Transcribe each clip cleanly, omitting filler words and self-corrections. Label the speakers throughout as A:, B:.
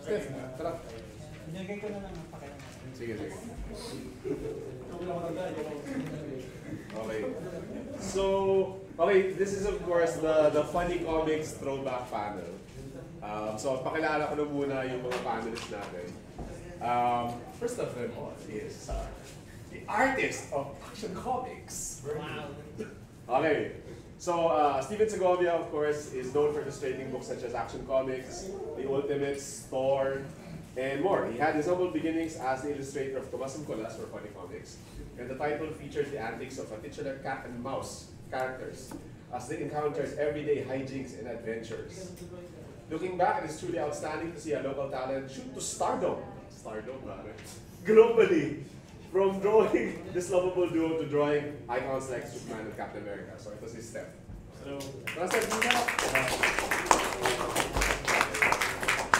A: Steph, tara.
B: Binigay ko na lang ang pakilang.
A: Sige. Okay. So, this is of course the Funny Comics throwback panel. So, pakilala ko na muna yung mga panelists natin. First of them all is the artist of Action Comics.
B: Wow.
A: Okay. So, Steven Segovia, of course, is known for illustrating books such as Action Comics, The Ultimates, Thor, and more. He had his humble beginnings as the illustrator of Tomas and Colas for Funny Comics, and the title features the antics of a titular cat and mouse characters as they encountered everyday hijinks and adventures. Looking back, it is truly outstanding to see a local talent shoot to stardom, globally, from drawing this lovable duo to drawing icons like Superman and Captain America. So ito si Steph. So, Steph, dito na.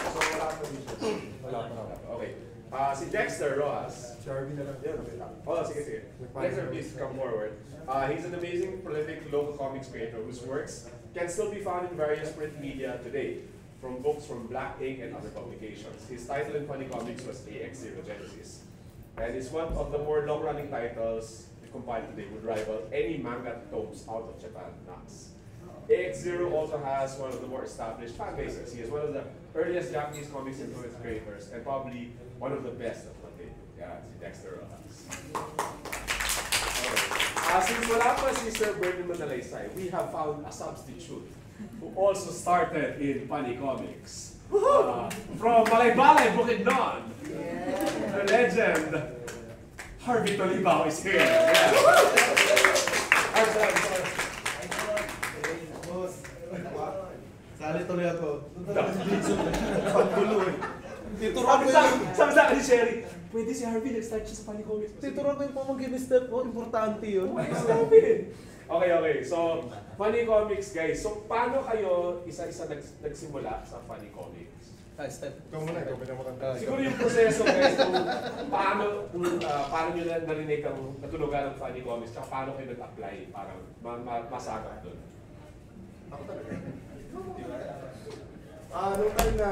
A: So, wala pa. Okay. Si Dexter Rojas.
C: Si Harvey na lang.
A: Oh, sige. Dexter, please come forward. He's an amazing, prolific local comics creator whose works can still be found in various print media today, from books from Black Ink and other publications. His title in Funny Comics was AX0 Genesis. And it's one of the more long-running titles compiled today, would rival any manga tomes out of Japan, Nax. AX0 also has one of the more established fan bases. He is one of the earliest Japanese comics influence creators and probably one of the best of the day. Yeah, si Dexter Rojas. Since wala pa si Sir Bernie Manalaysay, we have found a substitute who also started in Funny Comics. From Balay-Balay, Bukidnon. The legend, Harvey Tolibao is here. Yeah.
C: Sali tuloy ako.
A: Sabi sa akin ni Sherry, pwede si Harvey nag-start siya sa Funny Comics.
C: Tituruan ko yung pamangkin ni Steph mo, importante yun.
A: Okay. So, Funny Comics, guys. So, paano kayo isa-isa nagsimula sa Funny Comics?
C: Steph. Ikaw muna, ikaw pinamaganda.
A: Siguro yung proseso, guys, kung paano nyo narinig ang natulugan ng Funny Comics, tsaka paano kayo nag-apply para masagap doon?
C: Ako talaga. Nung time na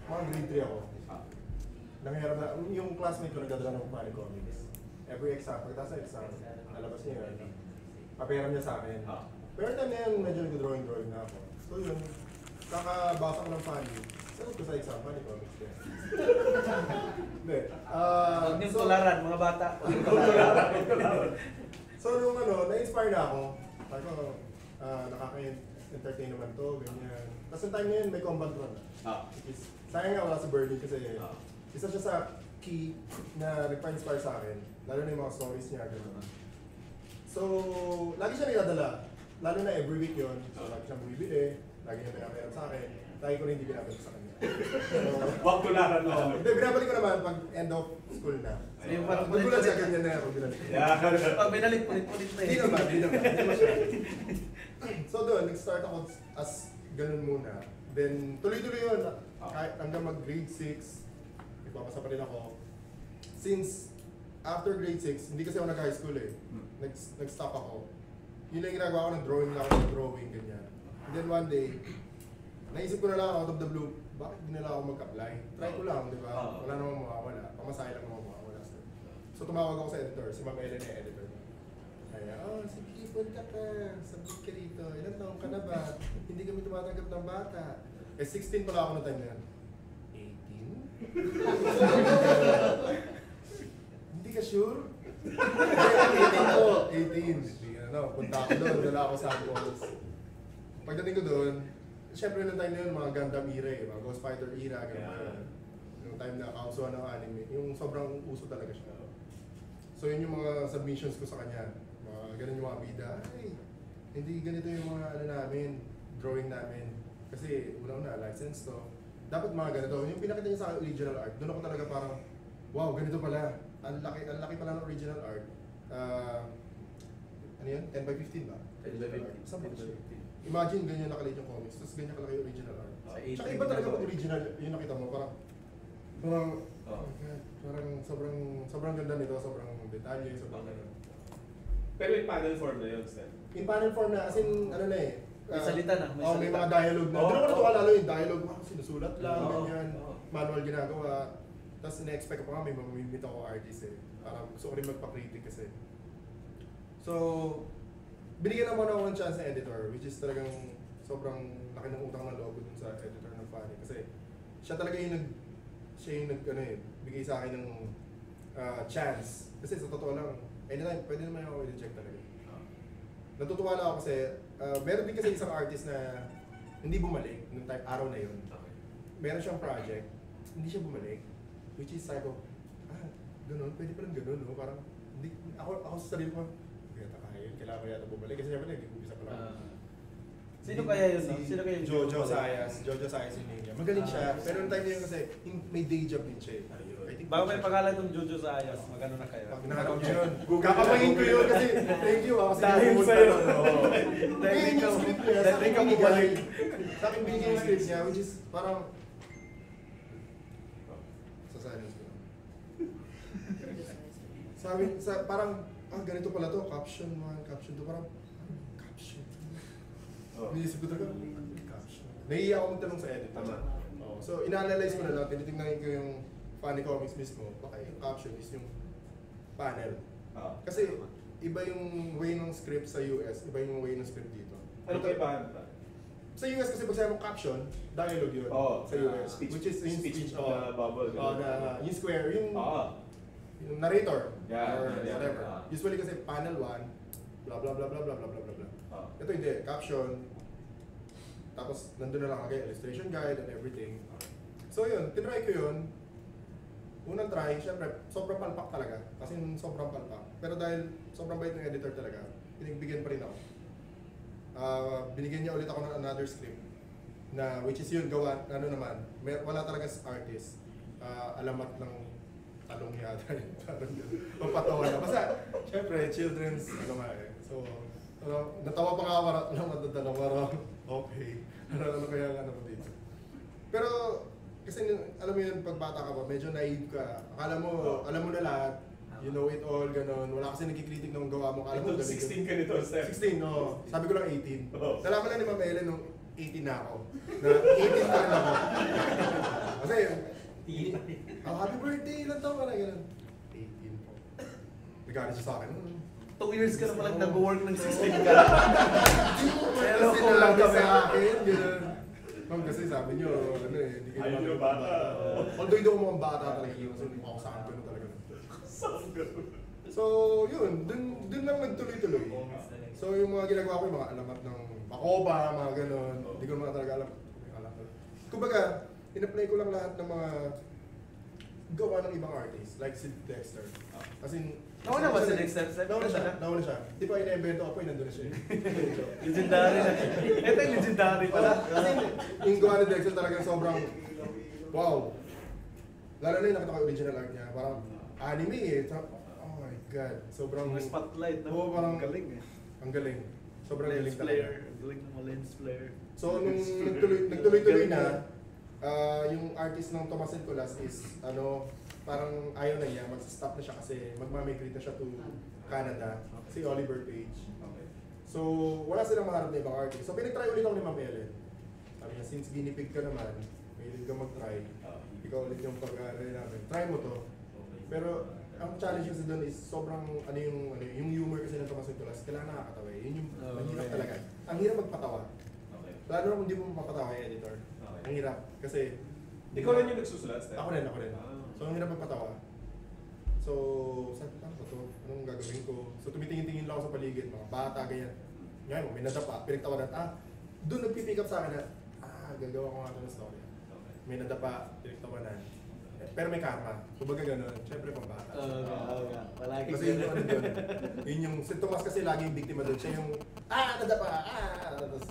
C: mga grade 3 ako, nangyayarap na, yung classmate ko nagdadala ng Funny Comics. Every exam, pagkatapos sa exam, nalabas niya yun, paperam niya sa akin. Pero time na yun, medyo nag-drawing na ako. So yun, kakabasa ko ng Funny, sagot ko sa exam, Funny Comics din. Hindi.
B: Huwag niyong tularan, mga bata.
C: So nung na-inspire na ako, sabi ko, nakaka-entertain naman to, ganyan. Tapos yung time na yun, may Combat Run. Sayang nga wala si Bernie kasi isa siya sa key na nagpa-inspire sa akin, lalo na yung mga stories niya, gano'n. So, lagi siya niladala, lalo na every week yun. So, lagi siyang bumibili, lagi niya pinapayaran sa akin, lagi ko rin hindi pinapayag sa kanya.
A: Wag tularan mo.
C: Hindi, binabalik ko naman pag end of school na.
B: Yung parang
C: Magulat siya, ganyan na ako binalik.
B: Pag binalik, pulit-pulit na
C: Hindi naman, hindi masyado. So doon, nag-start ako as ganun muna. Then, tuloy-tuloy yun. Kahit hanggang mag-grade 6, nagpapasa pa rin ako. Since after grade 6, hindi kasi ako nag-high school eh. Nag-stop ako. Yun lang yung ginagawa ko, nag-drawing, ganyan. And then one day, naisip ko na lang out of the blue, bakit di na lang ako mag-apply? Try ko lang, di ba? Wala namang mawawala. Pamasahe lang namang mawawala. So tumawag ako sa editor, si Ma'am Ellen yung editor. Kaya, sige, punta ka. Sabit ka rito. Ilan taong ka na ba? Hindi kami tumatanggap ng bata. 16 pala ako na time na yan. 18? Hindi ka sure? 18 ko. 18. Punta ako doon. Dala ako sa Apples. Pagdating ko doon, siyempre nung time na yun, mga Gundam era eh. Mga Ghost Fighter era. Yung time na kausuhan ng anime. Yung sobrang uso talaga siya. So yun yung mga submissions ko sa kanya. Ganun yung mga bida, ay, hindi ganito yung mga namin, drawing namin. Kasi una-una, license to. Dapat mga ganito. Yung pinakita niya sa akin original art, doon ako talaga parang, wow, ganito pala. Ang laki pala ng original art. Ano yun? 10 by 15 ba?
A: 10 by 15.
C: Saan ba siya? Imagine ganyan nakaliit yung comics, tapos ganyan kalaki yung original art. Tsaka iba talaga pag original, yung nakita mo, parang sobrang ganda nito, sobrang detalye, sobrang ganda.
A: Pero in panel form na yun, Steph?
C: In panel form na, as in, ano na eh.
B: May salita na.
C: May mga dialogue na. Doon ako natuwa lalo yung dialogue. Sinusulat lang, ganyan. manual ginagawa. Tapos ina-expect ko pa nga may mamimit ako artist eh. Parang gusto ko rin magpa-critic kasi. So, binigyan naman ako ng chance na editor, which is talagang sobrang laki ng utang ng loob dun sa editor ng Funny. Kasi siya talaga yung bigay sa akin ng chance. Kasi sa totoo lang, anytime, pwede naman ako i-reject talaga. Natutuwa lang ako kasi, meron din kasi isang artist na hindi bumalik nung araw na yun. Meron siyang project, hindi siya bumalik. Which is sabi ko, ganun, pwede palang ganun, no? Parang, hindi, ako sa sarili ko, kailangan ko yata bumalik kasi siyempre nag-umpisa pa lang.
B: Sino kaya yun, no? Sino kaya yun?
C: Jojo Sayas yung name niya. Magaling siya, pero nung time niya yun kasi, may day job din siya.
B: Bago may pangalan ng Jojo Sayas, magano na kayo?
C: Pag nahanap niyo yun, kakamayin ko yun kasi, thank you kasi
B: dahil
C: sa'yo.
B: Dahil
C: yung script niya, sa akin binigay. Sa akin binigay yung script niya, which is parang, sa silence ko. Parang, ganito pala to, caption 1, caption 2, parang, caption 2. Niisip ko talaga, caption. Nahihiya ako magtanong sa edit.
A: Tama.
C: So, ina-analyze ko na lang, tinitingnan ko yung Funny Comics mismo, baka yung caption is yung panel. Kasi, iba yung way ng script sa US, iba yung way ng script dito.
A: Ano kayo ba?
C: Sa US kasi pag sabi mong caption, dialogue yun. Sa US.
A: Speech,
C: Which is yung
A: speech
C: speech.
A: na bubble.
C: Yung square, yung narrator. Or whatever. Usually kasi panel 1, blah blah blah blah blah blah blah blah. Ito hindi, caption. Tapos nandun na lang agad, illustration guide and everything. So yun, tinry ko yun. Unang try, syempre, sobrang palpak talaga. Kasi sobrang palpak. Pero dahil sobrang bait ng editor talaga, pinagbigyan pa rin ako. Binigyan niya ulit ako ng another script. Na, which is yun, gawa, wala talaga artist. Alamat ng talong yata yun. Parang yun. Papatawa na. Basta, syempre, children's, So, natawa pa nga ako, alam mo, parang, okay. Ano kaya nga naman dito. Pero, kasi alam mo yun, pag bata ka pa, medyo naive ka. Akala mo, alam mo na lahat. You know it all, gano'n. Wala kasi nagkikritik ng gawa mo. Akala mo,
A: 16 ka nito, Steph.
C: 16, no. Sabi ko lang 18. Nalaman lang ni Ma'am Ellen nung 18 na ako. Na 18 pa rin ako. Kasi, happy birthday, ilan taon ka na, gano'n. 18 po. Nagalit siya sa akin.
B: 2 years ka na palang nag-work ng 16 ka.
C: Pero kung lang ka sa akin, gano'n. Ma'am, kasi sabi niyo, hindi kayo
A: ayaw niyo bata.
C: Although hindi ako mukhang bata talaga yun, kasi mukha ko sa akin talaga. So, yun, dun lang nagtuloy-tuloy. So, yung mga ginagawa ko, yung mga alamat ng Pacoba, mga gano'n, hindi ko naman talaga alam. Kumbaga, in-apply ko lang lahat ng mga gawa ng ibang artist, like si Dexter. As in,
B: Nauna ba si Dexter?
C: Nauna siya. Di ba ina-invento ako, nandun na siya.
B: Legendary na. Ito yung legendary pala.
C: Kasi yung gawa ni Dexter talagang sobrang, wow. Lalo na yung nakita ko yung original art niya, parang anime eh. Oh my God, sobrang...
B: Yung spotlight na
C: parang
B: galing eh.
C: Ang galing. Sobrang
B: lens
C: galing
B: flare.
C: talaga.
B: Galing ng mga lens flare.
C: So, nung nagtuloy-tuloy na, yung artist ng Tomas and Colas is, parang ayaw na niya, mag-stop na siya kasi magmamigrate na siya to Canada, si Oliver Page. So, wala silang maharap na ibang artist. So, pinag-try ulit ako ni Ma'am Ellen. Sabi niya, since ginipig ka naman, mahilig ka mag-try, ikaw ulit yung pag-aaral namin. Try mo to. Pero, ang challenge kasi doon is sobrang, yung humor kasi ng Tomas and Colas, kailangan nakakatawa. Yun yung mahirap talaga. Ang hirap magpatawa. Lalo na kung hindi mo mapapatawa yung editor. Ang hirap. Kasi,
A: ikaw rin yung nagsusulat, Steph?
C: Ako rin. So, ang hirap magpatawa. So, sabi ko, ano ba ito? Anong gagawin ko? So, tumitingin-tingin lang ako sa paligid, mga bata, ganyan. Ngayon, may nadapa, pinagtawanan. Doon nagpipick up sa akin na, gagawa ko nga ito ng story. May nadapa, pinagtawanan. Pero may karma. Kumbaga gano'n, syempre pang bata.
B: Palagi
C: Kasi yun yung ano doon. Yun yung, si Tomas kasi lagi yung biktima doon. Siya yung, nadapa, tapos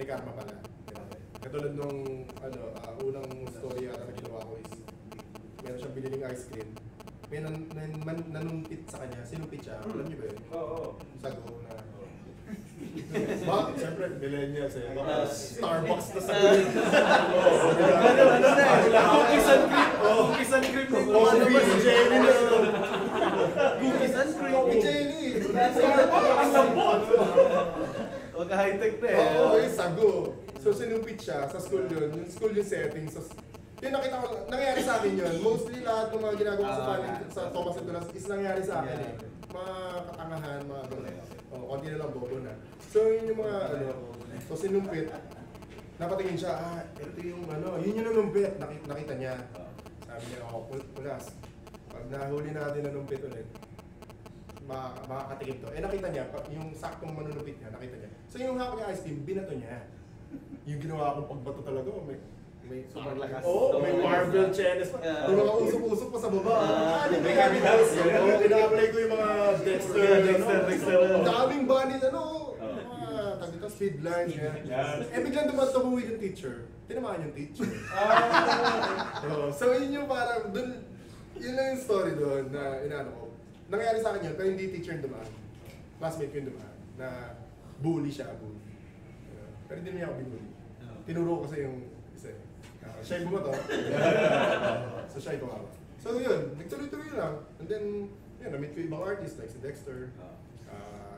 C: may karma pala. Katulad nung, unang story yata na ginawa ko is, meron siyang biniling ice cream. May nanumpit sa kanya. Sinumpit siya. Alam niyo ba yun?
A: Oo.
C: Sago na. Bakit? Siyempre, millennials eh. Baka Starbucks na sa
B: Ano na eh. Cookies and cream. Cookies and cream.
C: Coffee jelly na.
B: Cookies and cream.
C: Coffee jelly.
B: Huwag high-tech na eh.
C: Oo, yung sago. So sinumpit siya sa school yun. Yung school yung setting. So, Yung nakita ko, nangyari sa akin yun. Mostly lahat ng mga ginagawa ko sa sa Thomas and Tulas is nangyari sa akin eh. Mga katangahan, mga gano'n. Konti na lang bobo na. So yun yung mga so sinumpit. Napatingin siya, ito yung yun yung nanumpit. Nakita niya. Sabi niya, Tulas, pag nahuli natin nanumpit ulit, makakatikim to. Nakita niya, yung saktong manunupit niya, nakita niya. So yung hawak niya ice cream, binato niya. Yung ginawa kong pagbato talaga, may super lakas. May marble chenes pa. Yung mga usok-usok pa sa baba. May evidence. Ina-apply ko yung mga Dexter. Daming bunny, mga speed lines. Biglang tumuwid yung teacher. Tinamaan yung teacher. So yun yung parang, yun lang yung story doon na inaano ko. Nangyari sa akin yun, pero hindi teacher yung dumaan. Classmate ko yung dumaan. Na bully siya, bully. Pero hindi niya ako binully. Tinuro ko kasi yung isa. Siya yung bumato. So siya yung tumawa. So yun, nagtuloy-tuloy lang. And then, yun, na-meet ko ibang artist like si Dexter.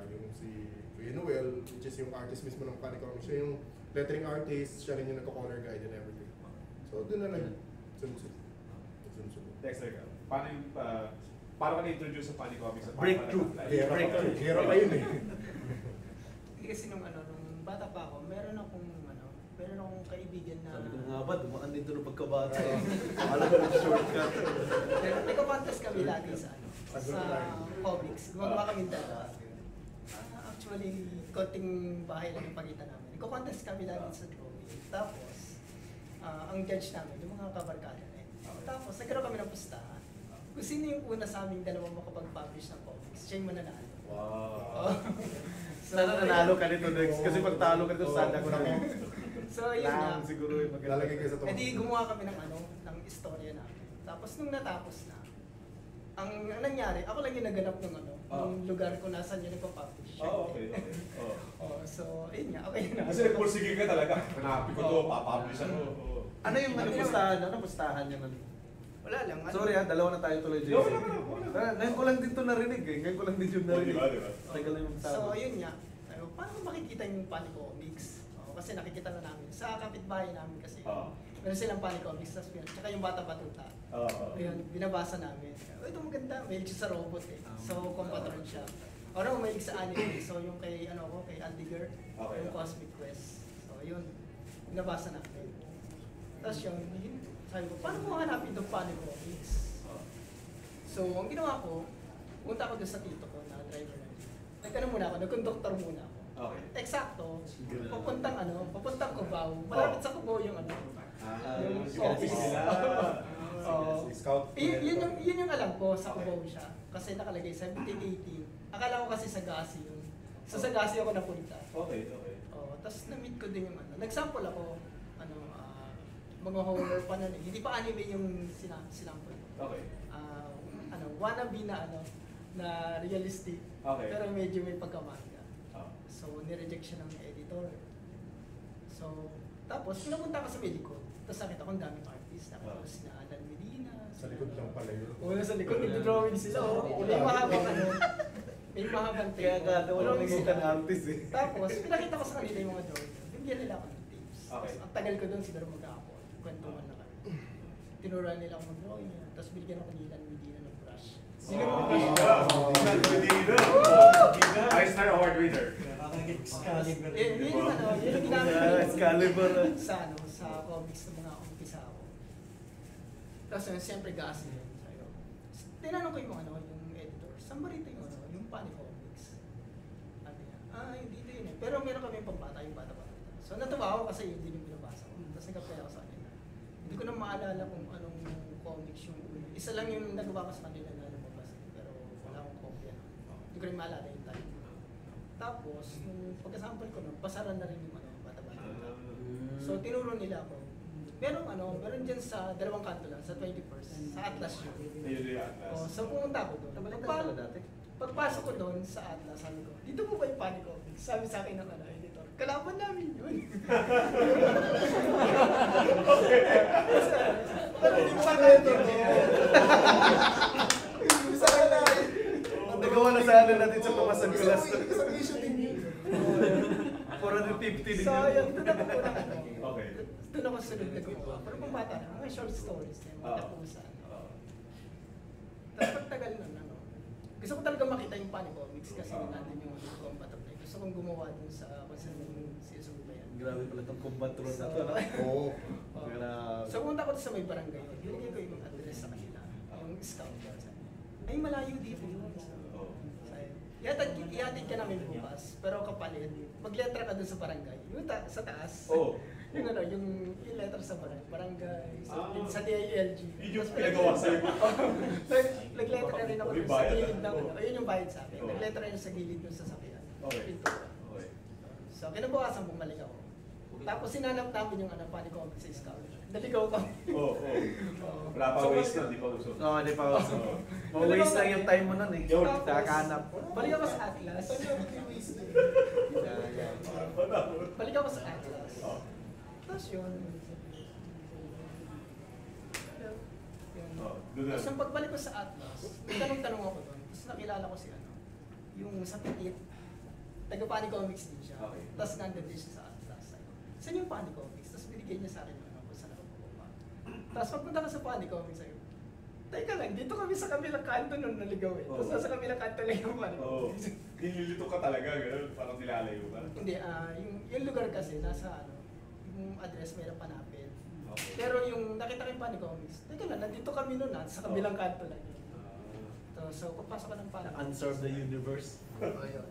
C: Yung si Kuya Noel, which is yung artist mismo ng Panicomics. Siya yung lettering artist, siya rin yung nagko-color guide and everything. So doon na nag-sunod.
A: Dexter, paano ka na-introduce sa Panicomics?
B: Breakthrough.
C: Hero pa yun eh.
D: Kasi nung bata pa ako, meron akong kaibigan na...
B: Sabi ko nga ba, dumaan dito ng pagkabata. Alam ko ng shortcut.
D: Nagka-contest kami lagi sa comics. Gumagawa kami dalawa. Actually, konting bahay lang yung pagitan namin. Nagka-contest kami lagi sa drawing. Tapos, ang judge namin, yung mga kabarkada na Tapos, nagkaroon kami ng pustahan. Kung sino yung una sa aming dalawang makapag-publish ng comics, siya yung mananalo.
B: Wow! Sana nanalo ka nito, Dex. Kasi pag talo ka nito, sana ko na mo.
D: So, yun nga.
B: Siguro yung maganda.
C: Lalagay kayo sa tumak.
D: Di gumawa kami ng ng istorya namin. Tapos nung natapos na, ang nangyari, ako lang yung naganap ng ng lugar kung nasan yun nagpa-publish.
A: Okay.
D: So, ayun nga, okay na.
A: Kasi nagpursige ka talaga. Hanapin ko to, papublish ako.
B: Ano yung pustahan? Ano pustahan yung
D: Wala lang.
B: Sorry dalawa na tayo tuloy, Jason. Ngayon ko lang din ito narinig eh. Ngayon ko lang din yung narinig.
A: Diba?
B: Tagal na yung
D: So, yun nga. Paano makikita yung Panicomics? Kasi nakikita na namin. Sa kapitbahay namin kasi. Meron silang Panicomics. Tsaka yung Bata Batuta. Ayun, binabasa namin. Ito maganda. Mahilig siya sa robot eh. So, compatron siya. Or mahilig sa anime. So, yung kay Aldiger. Yung Cosmic Quest. So, yun. Binabasa namin. Tapos yung sabi ko, paano mo hanapin itong Panicomics? So, ang ginawa ko, punta ako doon sa tito ko na driver na jeep. Nagkano muna ako, nagkonduktor muna ako.
A: Okay.
D: Eksakto, papuntang Cubao. Malapit sa Cubao yung
A: Yung office nila.
C: Scout.
D: Yun yung alam ko, sa Cubao siya. Kasi nakalagay 1718. Akala ko kasi sa Gasi yun. So sa Gasi ako napunta.
A: Okay.
D: Tapos na-meet ko din yung nag-sample ako, mga horror pa nun eh. Hindi pa anime yung sinample ko.
A: Okay.
D: Wannabe na realistic.
A: Okay.
D: Pero medyo may pagkamanga. So, nireject siya ng editor. So, tapos pinapunta ko sa Medico. Tapos nakita ko ang daming artist. Nakita ko sina Alan Medina.
C: Sa likod lang pala yun.
D: Wala sa likod, nagdo-drawing sila. May mahabang may mahabang tape.
B: Kaya gata walang nakikita na artist eh.
D: Tapos, pinakita ko sa kanila yung mga drawing. Bigyan nila ako ng tips.
A: Okay.
D: Ang tagal ko doon, siguro mag-aapon. Kwentuhan na kami. Tinuruan nila ako mag-drawing. Tapos binigyan ako nila ng Medina ng brush. Sino yung brush?
A: Eisner Award winner.
B: Excalibur.
D: Yun yung ginamit ko
B: Excalibur.
D: sa comics ng mga umpisa ako. Tapos siyempre Gasi yun. Tinanong ko yung yung editor, saan ba rito yung Panicomics? Sabi niya, hindi dito yun eh. Pero meron kami yung pambata, yung bata-bata. So natuwa ako kasi yun din yung binabasa ko. Tapos nag-apply ako sa kanila. Hindi ko na maalala kung anong comics yung isa lang yung nagawa ko sa kanila na lumabas. Pero wala akong kopya. Hindi ko rin maalala yung time. Tapos, nung pagkasample ko nun, pasaran na rin yung bata-bata. So tinuro nila ako. Meron dyan sa dalawang kanto lang, sa 21st, sa Atlas yun. So pumunta ako doon. Pagpasok ko doon sa Atlas, sabi ko, dito mo ba yung Panicomics? Sabi sa akin ng editor, kalaban namin yun. Pero hindi pa kanto.
B: Nagawa na sana natin sa Tomas and Kulas. 450 din
D: So,
B: yun.
D: yun, doon ako unang ano.
A: Okay.
D: Doon ako sunod na gumawa. Pero kung bata na, mga short stories na yung mga tapusan. Tapos pagtagal nun, ano, gusto ko talaga makita yung Funny Comics kasi nandun yung combat of life. Gusto kong gumawa dun sa kung saan yung season ba yan.
B: Grabe pala itong combat room na to.
D: So,
C: Oo.
B: Grabe.
D: So pumunta ko sa may barangay, binigay ko yung address sa kanila, yung scout. Ay, malayo dito yun. So, ihatid ka namin bukas, pero kapalit, magletra ka dun sa barangay. Yung sa taas.
A: Oh.
D: Yung ano, yung letter sa barangay, sa DILG.
A: Yun yung pinagawa sa'yo.
D: Nag-letter na rin ako
A: May
D: dun sa
A: bayad,
D: gilid ng
A: ah.
D: ano. Ayun yung bayad sa akin.
A: Oh.
D: Nag-letter na rin sa gilid dun sa sakyan.
A: Okay.
D: Pintura.
A: Okay.
D: So, kinabukasan bumalik ako. Tapos sinanap namin yung ano, Funny Comics sa scout. Naligaw kami.
A: Oo. Wala pa waste nun, di pa uso.
B: Oo, hindi pa ako. Waste lang yung time mo nun eh.
A: Yun.
B: Nakakanap.
D: Balik ako sa Atlas. Balik ako sa Atlas.
A: Oh.
D: Tapos yun.
A: Oh, doon na.
D: Tapos yung pagbalik ko sa Atlas, may tanong-tanong ako doon. Tapos nakilala ko si ano, yung sa Petit, taga Funny Comics din siya.
A: Okay.
D: Tapos nandun din siya sa Atlas. Sabi ko, saan yung Funny Comics? Tapos binigay niya sa akin yung ano, kung saan ako pupunta. Tapos pagpunta ko sa Funny Comics, sabi ko, teka lang, dito kami sa kabilang kanto nung naligaw eh. Tapos nasa kabilang kanto lang yung Funny
A: Oo.
D: Comics.
A: Nililito ka talaga, gano'n. Parang nilalayo ka.
D: Hindi, yung lugar kasi nasa ano, yung address may napanapin.
A: Okay.
D: Pero yung nakita ko yung Funny Comics, teka lang, nandito kami noon sa kabilang kanto lang yun. So, pagpasok ko ng Funny Comics.
B: Unsolved the universe.
D: Ayun.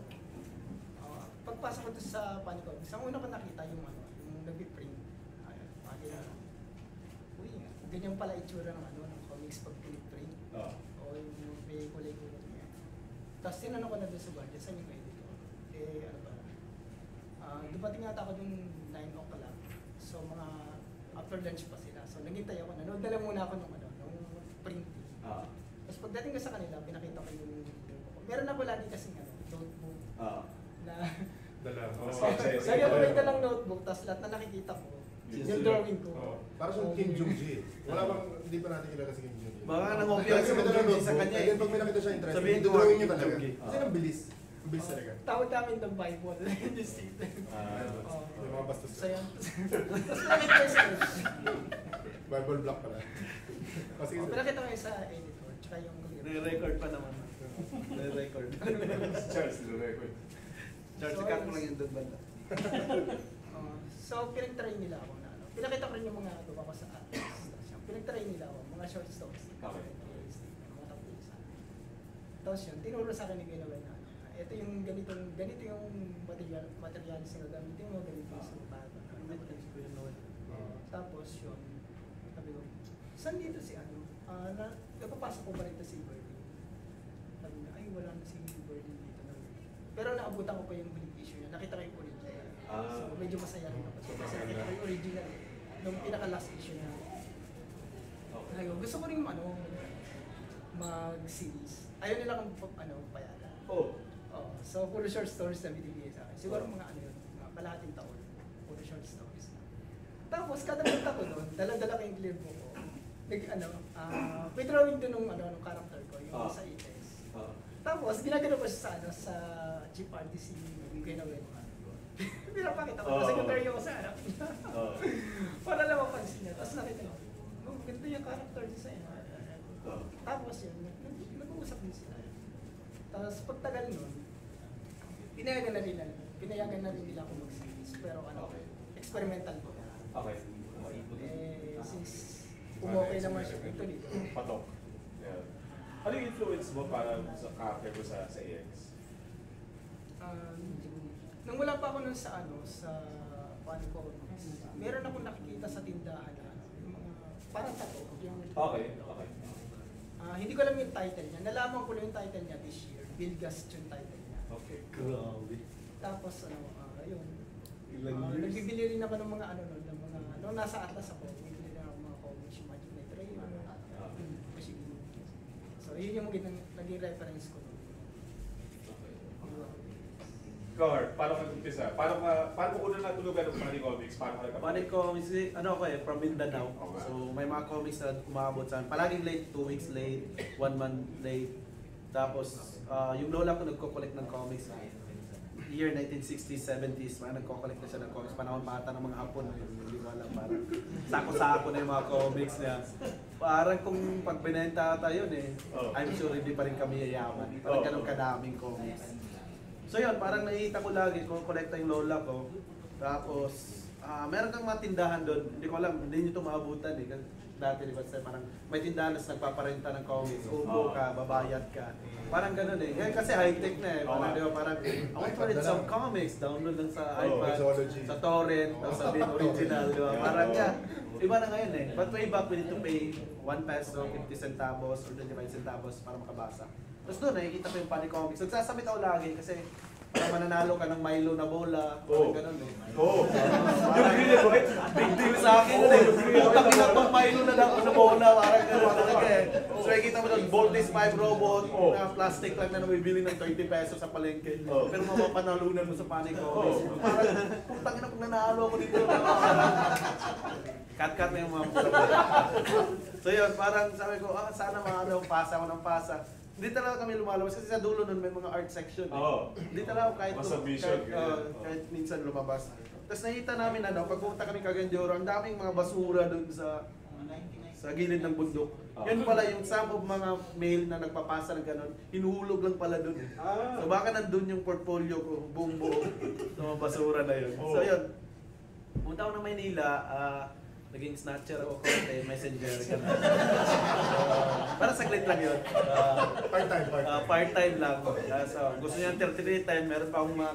D: Pagpasok ko doon sa Funny Comics, ang una ko nakita yung ano, yung nag-print. Ayun, ganyan. Uy, ganyan pala itsura ng ano, ng comics pag print. O yung may kulay-kulay niya. Tapos tinanong ko na doon sa guardia, saan yung editor? Eh, ano ba? Dumating yata ako doon 9 o'clock. So, mga after lunch pa sila. So, naghintay ako. Nanoodala muna ako ng ano, ng printing. Tapos pagdating ko sa kanila, pinakita ko yung meron ako lagi kasing ano, notebook na
C: Dala.
D: lagi ako may dalang notebook, tapos lahat na nakikita ko, yung drawing ko.
C: Para siyang Kim Jong-ji. Wala bang, hindi pa natin kilala si Kim Jong-ji.
B: Baka nangopia si
C: Kasi may
B: Kim
C: dalang
B: Jong-ji sa
C: notebook,
B: kanya eh.
C: Again, pag may nakita siya interest,
B: Sabihin ko,
C: drawing niya
B: Kim
C: talaga.
B: Jong-ji.
C: Kasi ang bilis. Ang bilis talaga.
D: Tawag namin ng Bible, yung statement.
C: Yung mga bastos.
D: So yan. Tapos pinakita ko sa
C: Bible block pala. Kasi
D: pinakita ko sa editor, tsaka yung
B: Re-record pa naman. Re-record.
A: Charles, the record.
B: Charles, cut mo lang yung doon banda.
D: So, pinag-try nila ako na ano. Pinakita ko rin yung mga gawa ko sa Atlas. Pinag-try nila ako, mga short stories.
A: Okay.
D: Mga tapusan. Tapos yun, tinuro sa akin ni Ginowen na ano, ito yung ganito yung materials na gagamitin mo, ganito yung sumpata. Tapos yun, sabi ko, saan dito si ano? Napapasok ko ba rito si Birdie? Sabi niya, ay wala na si Birdie dito na. Pero naabutan ko pa yung huling issue niya, nakita ko yung original. So medyo masaya rin ako. So kasi nakita ko yung original nung pinaka-last issue niya. Ay, gusto ko rin ano, mag-series. Ayaw nila kung ano, payagan. So puro short stories na binibigay sa akin. Siguro mga ano yun, mga kalahating taon. Puro short stories na. Tapos kada punta ko doon, dala-dala ko yung clear book ko. May drawing doon nung ano, nung character ko, yung sa ites. Tapos ginagano ko siya sa ano, sa Jeep RTC, yung ginawa ko. Pinapakita ko, kasi secretary ko sa anak niya. Para lang mapansin niya. Tapos nakita ko, ganito yung character design. Tapos yun, nag-uusap din sila. Tapos pagtagal nun, pinayagan na rin nila ako mag-series. Pero ano, experimental ko.
A: Okay.
D: Since umokay naman siya dito dito.
A: Patok. Yeah. Ano yung influence mo para sa character mo sa AX?
D: Nung wala pa ako nun sa ano, sa Funny Comics, meron akong nakikita sa tindahan na ano, yung mga parang tato. Yung,
A: Okay.
D: hindi ko alam yung title niya. Nalaman ko lang yung title niya this year. Bill Gast yung title niya.
A: Okay.
B: Grabe.
D: Tapos ano, ayun.
B: Ilang years?
D: Nagbibili rin ako ng mga ano nun, ng mga, nung nasa Atlas ako, bibili rin ako ng mga comics, yung Magic Knight Ray, So yun yung naging reference ko nun.
A: Car, paano ka umpisa? Paano mo una natulugan ng Funny Comics? Paano ka
B: Funny Comics, ano ako eh, from Mindanao.
A: Okay.
B: So may mga comics na umabot sa amin. Palaging late, 2 weeks late, 1 month late. Tapos yung lola ko nagko-collect ng comics. year 1960s, 70s, mga nagko-collect na siya ng comics. Panahon pa ata ng mga Hapon. Hindi ko alam, parang sako-sako na yung mga comics niya. Parang kung pagbinenta ata yun I'm sure hindi pa rin kami yayaman. Parang ganun kadaming comics. So yun, parang nakikita ko lagi, kung kolekta yung lola ko. Tapos, meron kang mga tindahan doon. Hindi ko alam, hindi nyo ito maabutan eh. Dati, di ba, parang may tindahan na nagpaparenta ng comics. Upo ka, babayad ka. Parang ganun eh. Ngayon kasi high-tech na eh. Parang, di ba, parang, I want to read some comics. Download lang sa iPad, sa torrent, tapos sabihin original, di ba? Parang iba na ngayon eh. But way back, we need to pay 1 peso, 50 centavos, or 25 centavos para makabasa. Tapos doon, nakikita ko yung Funny Comics. Nagsasabit ako lagi kasi parang mananalo ka ng Milo na bola, parang ganun eh. Yung green boy, big deal sa akin nun eh. Utang ina pang Milo na bola, parang ganun talaga eh. So nakikita mo doon, Voltes 5 robot, na plastic lang na nabibili ng 30 pesos sa palengke. Pero mapapanalunan mo sa Funny Comics. Parang, utang ina pag nanalo ako dito. Cut-cut na yung mga pula. So yun, parang sabi ko, sana pasa ako ng pasa. Hindi talaga kami lumalabas kasi sa dulo nun may mga art section. Hindi talaga kahit minsan lumabas. Tapos nakita namin pagpunta kami Cagayan-de-Oro, ang daming mga basura dun sa gilid ng bundok. Yan pala yung some of mga mail na nagpapasa ng ganun, hinuhulog lang pala dun. So baka nandun yung portfolio ko, buong buo, sa mga basura na yun. So yun, pumunta ako ng Maynila, naging snatcher ako, konti, messenger, gano'n. Para saglit lang yun. Part-time lang. So, gusto niya 3310, meron pa akong mga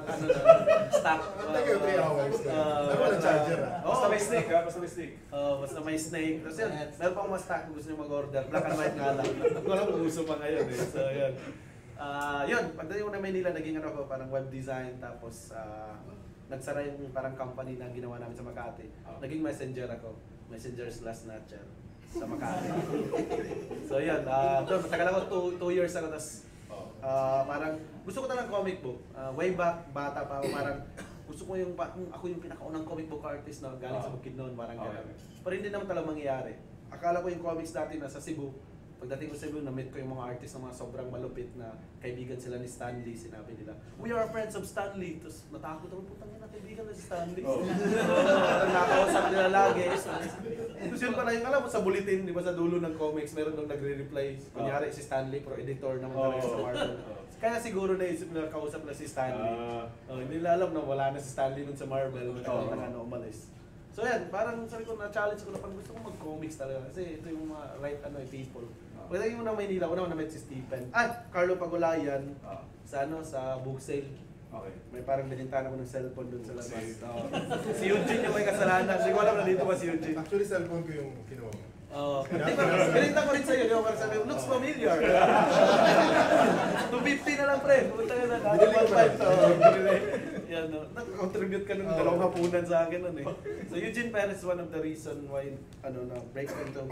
B: stock.
C: Thank you, 3 hours. Naman ang charger
A: Basta may snake basta may snake.
B: Basta may snake. Tapos yun, meron pa akong mga stock kung gusto niyo mag-order. Black and white nga lang. Wala kong uso pa ngayon eh. So, yun. Yun, pagdating ko na Maynila, naging parang web design, tapos nagsara yung parang company na ginawa namin sa Makati. Naging messenger ako. Messenger/snatcher sa Makati. So yun, doon matagal ako 2 years ako, tapos parang gusto ko talagang comic book. Way back, bata pa ako, parang gusto ko yung ako yung pinakaunang comic book artist na galing sa Bukidnon, parang gano'n. Pero hindi naman talaga mangyayari. Akala ko yung comics dati nasa Cebu. Pagdating ko sa Cebu, na-meet ko yung mga artist na mga sobrang malupit na kaibigan sila ni Stanley. Sinabi nila, we are friends of Stanley. Tapos natakot ako, putang ina, kaibigan na si Stanley. Nakausap nila lagi. Tapos yun pala yung alam mo sa bulletin, di ba sa dulo ng comics, meron nung nagre-reply. Kunyari si Stanley, pero editor naman talaga sa Marvel. Kaya siguro naisip na kausap na si Stanley. Hindi nila alam na wala na si Stanley nun sa Marvel. Umalis. So yan, parang sabi ko, na-challenge ko na parang gusto ko mag-comics talaga. Kasi ito yung mga right people. Pagdating mo ng Maynila, una ko na-met si Stephen. Carlo Pagulayan sa book sale.
A: Okay.
B: May parang binintahan ako ng cellphone dun sa labas. Si Eugene yung may kasalanan. Hindi ko alam na dito ba si Eugene.
C: Actually, cellphone ko yung kinuha.
B: Pinita ko rin sa'yo, di ba? Parang sabi, looks familiar. 250 na lang, pre. Punta ka na.
C: Binili ko ba?
B: Yan, nag-contribute ka ng 2 hapunan sa akin nun eh. So Eugene Perez is one of the reason why, na-break into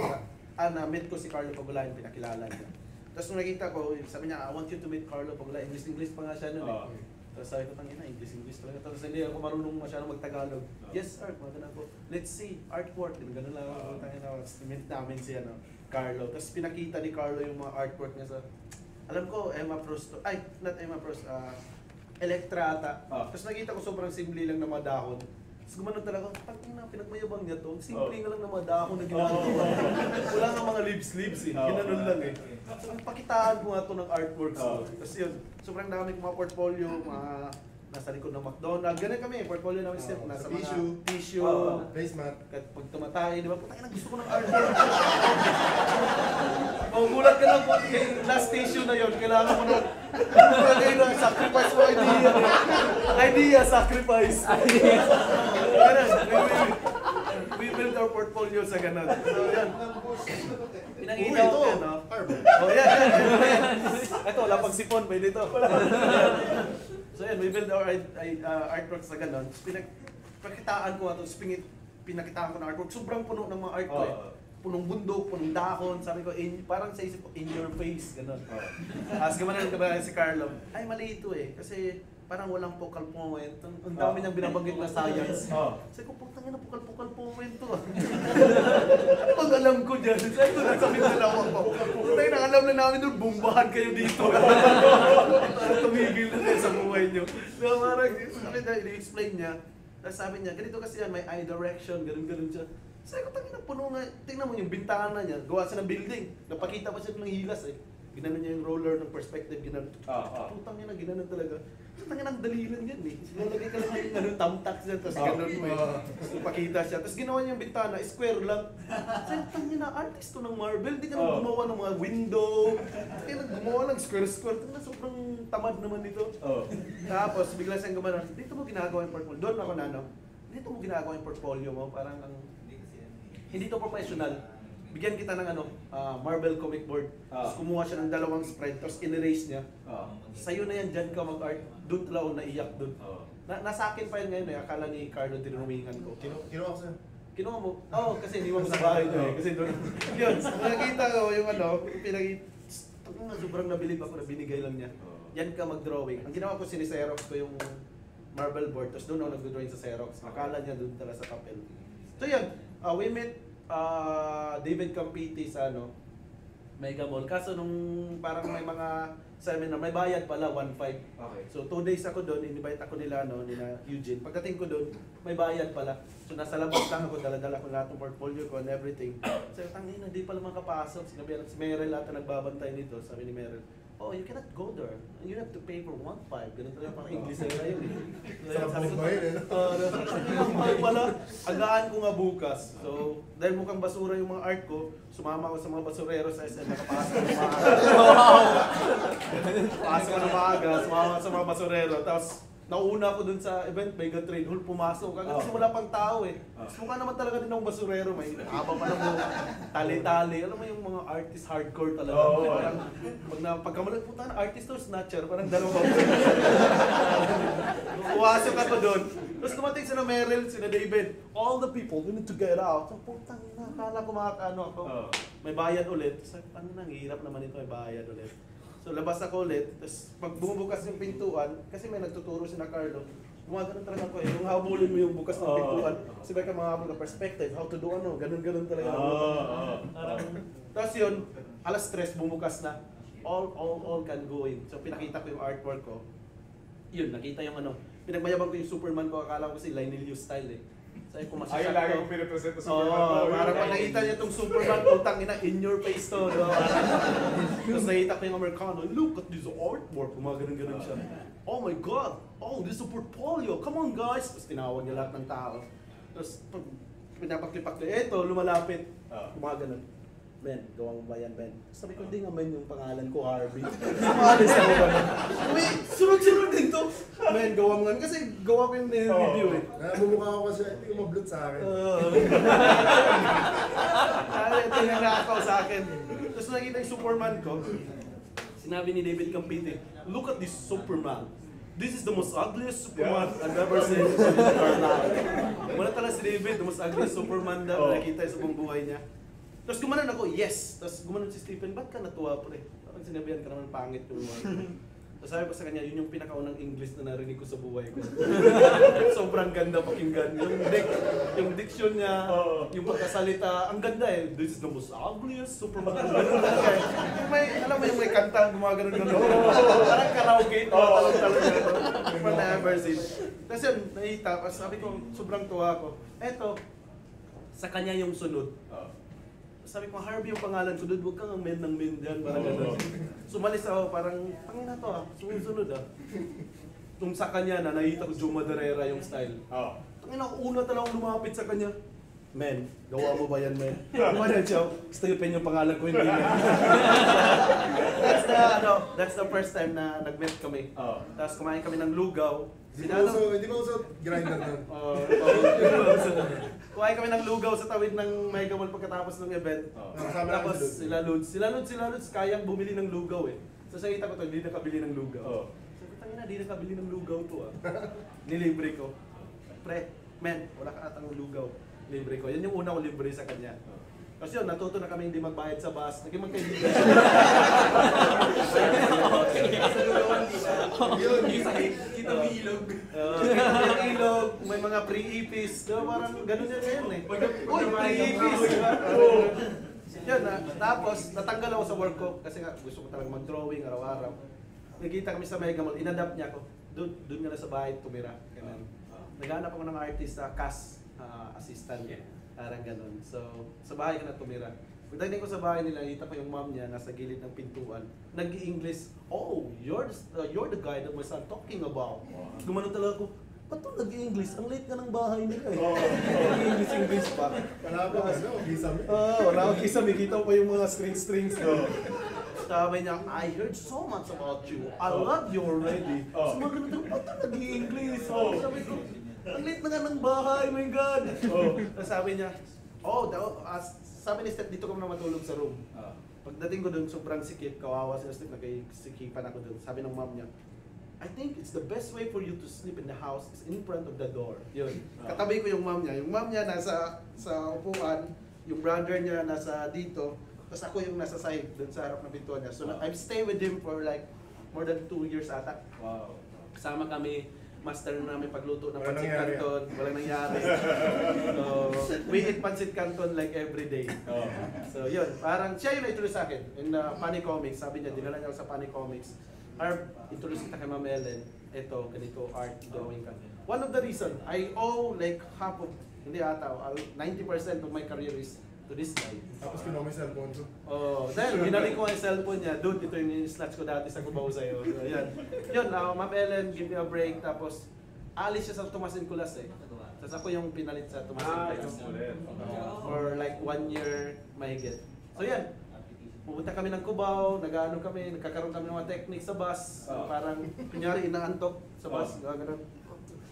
B: na-meet ko si Carlo Pagulayan, pinakilala niya. Tapos nung nakita ko, sabi niya, I want you to meet Carlo Pagulayan. English pa nga siya nun eh. Tapos sabi ko, tangina, English talaga. Tapos hindi ako marunong masyadong mag-Tagalog. Yes, sir, maganda po. Let's see, artwork. Ganun lang ako, tangina. Meet namin si Carlo. Tapos pinakita ni Carlo yung mga artwork niya sa, alam ko, Emma Prost, not Emma Prost, Electra ata. Tapos nakita ko sobrang simple lang na mga dahon. Tapos gumanon talaga, pinagmayabang niya to. Simple nga lang na mga dahon na ginagawa. Wala nga mga leaves eh. Ginanon lang eh. So, pakitaan ko nga to ng artworks. Tapos yun, sobrang dami kong mga portfolio, mga nasa likod ng McDonald's. Ganun kami, portfolio namin step. Nasa mga tissue,
C: face mat.
B: Pag tumatay, di ba? Putang ina, gusto ko ng artwork. Magugulat ka lang po, last tissue na yun, kailangan mo na sacrifice mo idea. Idea, sacrifice. We build our portfolio sa ganun. So yan. Pinangita ko yan, no? Yan. Ito, wala pang sipon, pwede ito. So yan, we build our artwork sa ganun. Pinakitaan ko ito, pinakitaan ko ng artwork. Sobrang puno ng mga art ko eh. Punong bundok, punong dahon, sabi ko, parang sa isip ko, in your face, gano'n. As gumanon ka ba si Carlo, ay mali ito eh, kasi parang walang focal point. Ang dami niyang binabanggit na science. Sabi ko, putang ina, focal point to. Ano bang alam ko dyan? Sabi ko, nasa Mindanao ako. Putang ina, alam na namin doon, bumbahan kayo dito. Parang tumigil na kayo sa buhay niyo. Diba, parang, sabi na, i-explain niya. Tapos sabi niya, ganito kasi yan, may eye direction, ganun-ganun siya. Sabi ko, tangina, puno nga, tingnan mo yung bintana niya, gawa siya ng building. Napakita pa siya ng hilas eh. Ginanon niya yung roller ng perspective, ginanon. Putang niya na, ginanon talaga. Putang niya ng dalilan yan eh. Silalagay ka lang yung tamtak siya, tapos gano'n mo eh. Tapos pakita siya. Tapos ginawa niya yung bintana, square lang. Sabi, putang niya na, artist to ng Marvel. Di ka na gumawa ng mga window. Kaya gumawa lang square-square. Tingnan, sobrang tamad naman nito. Tapos bigla siyang gumanon, dito mo ginagawa yung portfolio. Doon ako na ano, dito mo ginagawa yung portfolio mo. Parang ang hindi to professional. Bigyan kita ng Marvel comic board. Tapos kumuha siya ng dalawang spread, tapos in-erase niya. Sa'yo na yan, dyan ka mag-art. Doon talaga ako naiyak doon. Nasa akin pa yun ngayon eh. Akala ni Carlo tinumingan ko.
C: Kinuha ko sa'yo.
B: Kinuha mo? Oo, kasi iniwan mo sa bahay niyo eh. Kasi doon. Yun, nakikita ko yung sobrang nabilib ako na binigay lang niya. Yan ka mag-drawing. Ang ginawa ko, siniserox ko yung Marvel board, tapos doon ako nag-drawing sa Xerox. Akala niya doon talaga sa papel. So yan, we met David Campiti sa Mega Mall. Kaso nung parang may mga seminar, may bayad pala, 1.5.
A: Okay.
B: So 2 days ako doon, invite ako nila Eugene. Pagdating ko doon, may bayad pala. So nasa labas lang ako, dala-dala ko lahat ng portfolio ko and everything. Sabi, tangina, di pala makapasok. Sinabi si Meryl lahat na nagbabantay nito. Sabi ni Meryl, oh, you cannot go there. You have to pay for 1.5. Ganun talaga, parang English na yun eh.
C: Sabi ko,
B: mahal pala. Agaan ko nga bukas. So, dahil mukhang basura yung mga art ko, sumama ko sa mga basurero sa SM, nakapasok ko ng maaga. Pasok ko ng maaga, sumama sa mga basurero. Tapos, nauna ako dun sa event, Mega Trade Hall, pumasok. Kasi wala pang tao eh. Tapos mukha naman talaga din akong basurero. May haba pa ng mga tali-tali. Alam mo yung mga artist hardcore talaga. Parang, pagkamalag, puta na, artist to, snatcher. Parang dalawang pumasok ako dun. Tapos dumating sila Meryl, sila David. All the people, we need to get out. So, putang na, akala ko makakaano ako. May bayad ulit. Sabi, paano nang hirap naman ito, may bayad ulit. So labas ako ulit, tapos pag bumubukas yung pintuan, kasi may nagtuturo si na Carlo, gumagano talaga ako eh, yung habulin mo yung bukas ng pintuan, kasi baka mga perspective, how to do ganun-ganun talaga. Tapos yun, alas 3 bumukas na, all can go in. So pinakita ko yung artwork ko, yun, nakita yung pinagmayabang ko yung Superman ko, akala ko kasi Linelius style eh. Sabi ko
A: Ayun lagi kong pinipresent na Superman.
B: Parang pag nakita niya itong Superman, putang ina, in your face to. Tapos nakita ko yung Amerikano, look at this artwork. Gumagano'n siya. Oh my God! Oh, this is a portfolio! Come on guys! Tapos tinawag niya lahat ng tao. Tapos pag pinapaklipak niya, eto, lumalapit. Gumagano'n. Ben, gawang ba yan, Ben? Sabi ko, hindi nga Ben yung pangalan ko, Harvey. Sumalis ako ba? Wait, sunod-sunod din to. Ben, gawang nga. Kasi gawa ko yung review eh.
C: Mumukha ko kasi, ito yung mablot sa akin.
B: Ito yung nakakaw sa akin. Tapos nakita yung Superman ko. Sinabi ni David Campiti, look at this Superman. This is the most ugliest Superman I've ever seen in our life. Wala talaga si David, the most ugliest Superman na nakita sa buong buhay niya. Tapos gumanon ako, yes. Tapos gumanon si Stephen, ba't ka natuwa po eh? Parang sinabihan ka naman pangit yung mga. Tapos sabi ko sa kanya, yun yung pinakaunang English na narinig ko sa buhay ko. Sobrang ganda pakinggan. Yung diction niya, yung pagkasalita, ang ganda eh. This is the most ugliest Superman. Ganun talaga eh. Alam mo yung may kanta, gumagano'n. Parang karaoke, talong-talong niya. From the ever seen. Tapos yun, nakita. Tapos sabi ko, sobrang tuwa ko. Eto, sa kanya yung sunod. Sabi ko, Harvey yung pangalan ko, dude, huwag kang men ng men dyan, parang gano'n. Sumalis ako, parang, tangin na to sumunod Nung sa kanya na, nakita ko Joe Maderera yung style. Tangin ako, una talagang lumapit sa kanya. Men, gawa mo ba yan, men? Ano siya, Stephen yung pangalan ko, hindi men. That's the first time na nag-met kami. Tapos kumain kami ng lugaw.
C: Hindi ba uso grinder nun?
B: Kumain kami ng lugaw sa tawid ng Mega Mall pagkatapos ng event. Tapos sila Lods, kayang bumili ng lugaw eh. So sa kita ko to, hindi nakabili ng lugaw. Sabi ko, tangina, hindi nakabili ng lugaw to Nilibre ko. Pre, men, wala ka atang lugaw. Libre ko. Yan yung una ko libre sa kanya. Kasi yun, natuto na kami hindi magbayad sa bus. Naging magkaibigan.
C: Yun.
E: Kita mo ilog.
B: May ilog, may mga pre-ipis. Diba, parang ganun yan ngayon eh. Uy, pre-ipis! Yun, tapos natanggal ako sa work ko kasi nga gusto ko talaga mag-drawing araw-araw. Nagkita kami sa Mega Mall, inadapt niya ako. Doon nga na sa bahay tumira. Ganun. Naghanap ako ng artist na cast assistant. Parang ganun. So, sa bahay ka na tumira. Pagdating ko sa bahay nila, nakita ko yung mom niya nasa gilid ng pintuan. Nag-i-English, oh, you're the guy that my son talking about. Gumano talaga ako, ba't ito nag-i-English? Ang late nga ng bahay nila eh. Nag-i-English pa.
C: Wala pa kasi, kisame.
B: Wala akong kisame. Kita ko yung mga strings. Sabi niya, I heard so much about you. I love you already. So mga ganun, ba't ito nag-i-English? Sabi ko, ang late na nga ng bahay, my God. Tapos sabi niya, sabi ni Steph, dito ko na matulog sa room. Pagdating ko doon, sobrang sikip, kawawa si Steph, nagsikipan ako doon. Sabi ng mom niya, I think it's the best way for you to sleep in the house is in front of the door. Yun. Katabi ko yung mom niya. Yung mom niya nasa sa upuan, yung brother niya nasa dito, tapos ako yung nasa side, doon sa harap ng pintuan niya. So I've stayed with him for like more than 2 years ata.
A: Wow.
B: Kasama kami, master na namin pagluto ng
C: Walang
B: pancit
C: nangyari.
B: canton. Walang nangyari. So, we eat pancit canton like every day. So, yun. Parang siya yung na-introduce sa akin. In Funny Comics, sabi niya, dinala niya ako sa Funny Comics. Introduce kita kay Ma'am Ellen. Ito, ganito, art, drawing ka. One of the reason, I owe like half of, hindi ata, 90% of my career is to this guy.
C: Tapos kinuha mo yung cellphone ko.
B: Dahil binalik ko yung cellphone niya, dude, ito yung snatch ko dati sa Cubao sa'yo. So, yan. Yun, Ma'am Ellen, give me a break, tapos alis siya sa Tomas Inculas eh. Tapos ako yung pinalit sa Tomas Inculas. For like 1 year mahigit. So yan, pumunta kami ng Cubao, nagkakaroon kami ng mga techniques sa bus. Parang, kunyari, inaantok sa bus. Ganun.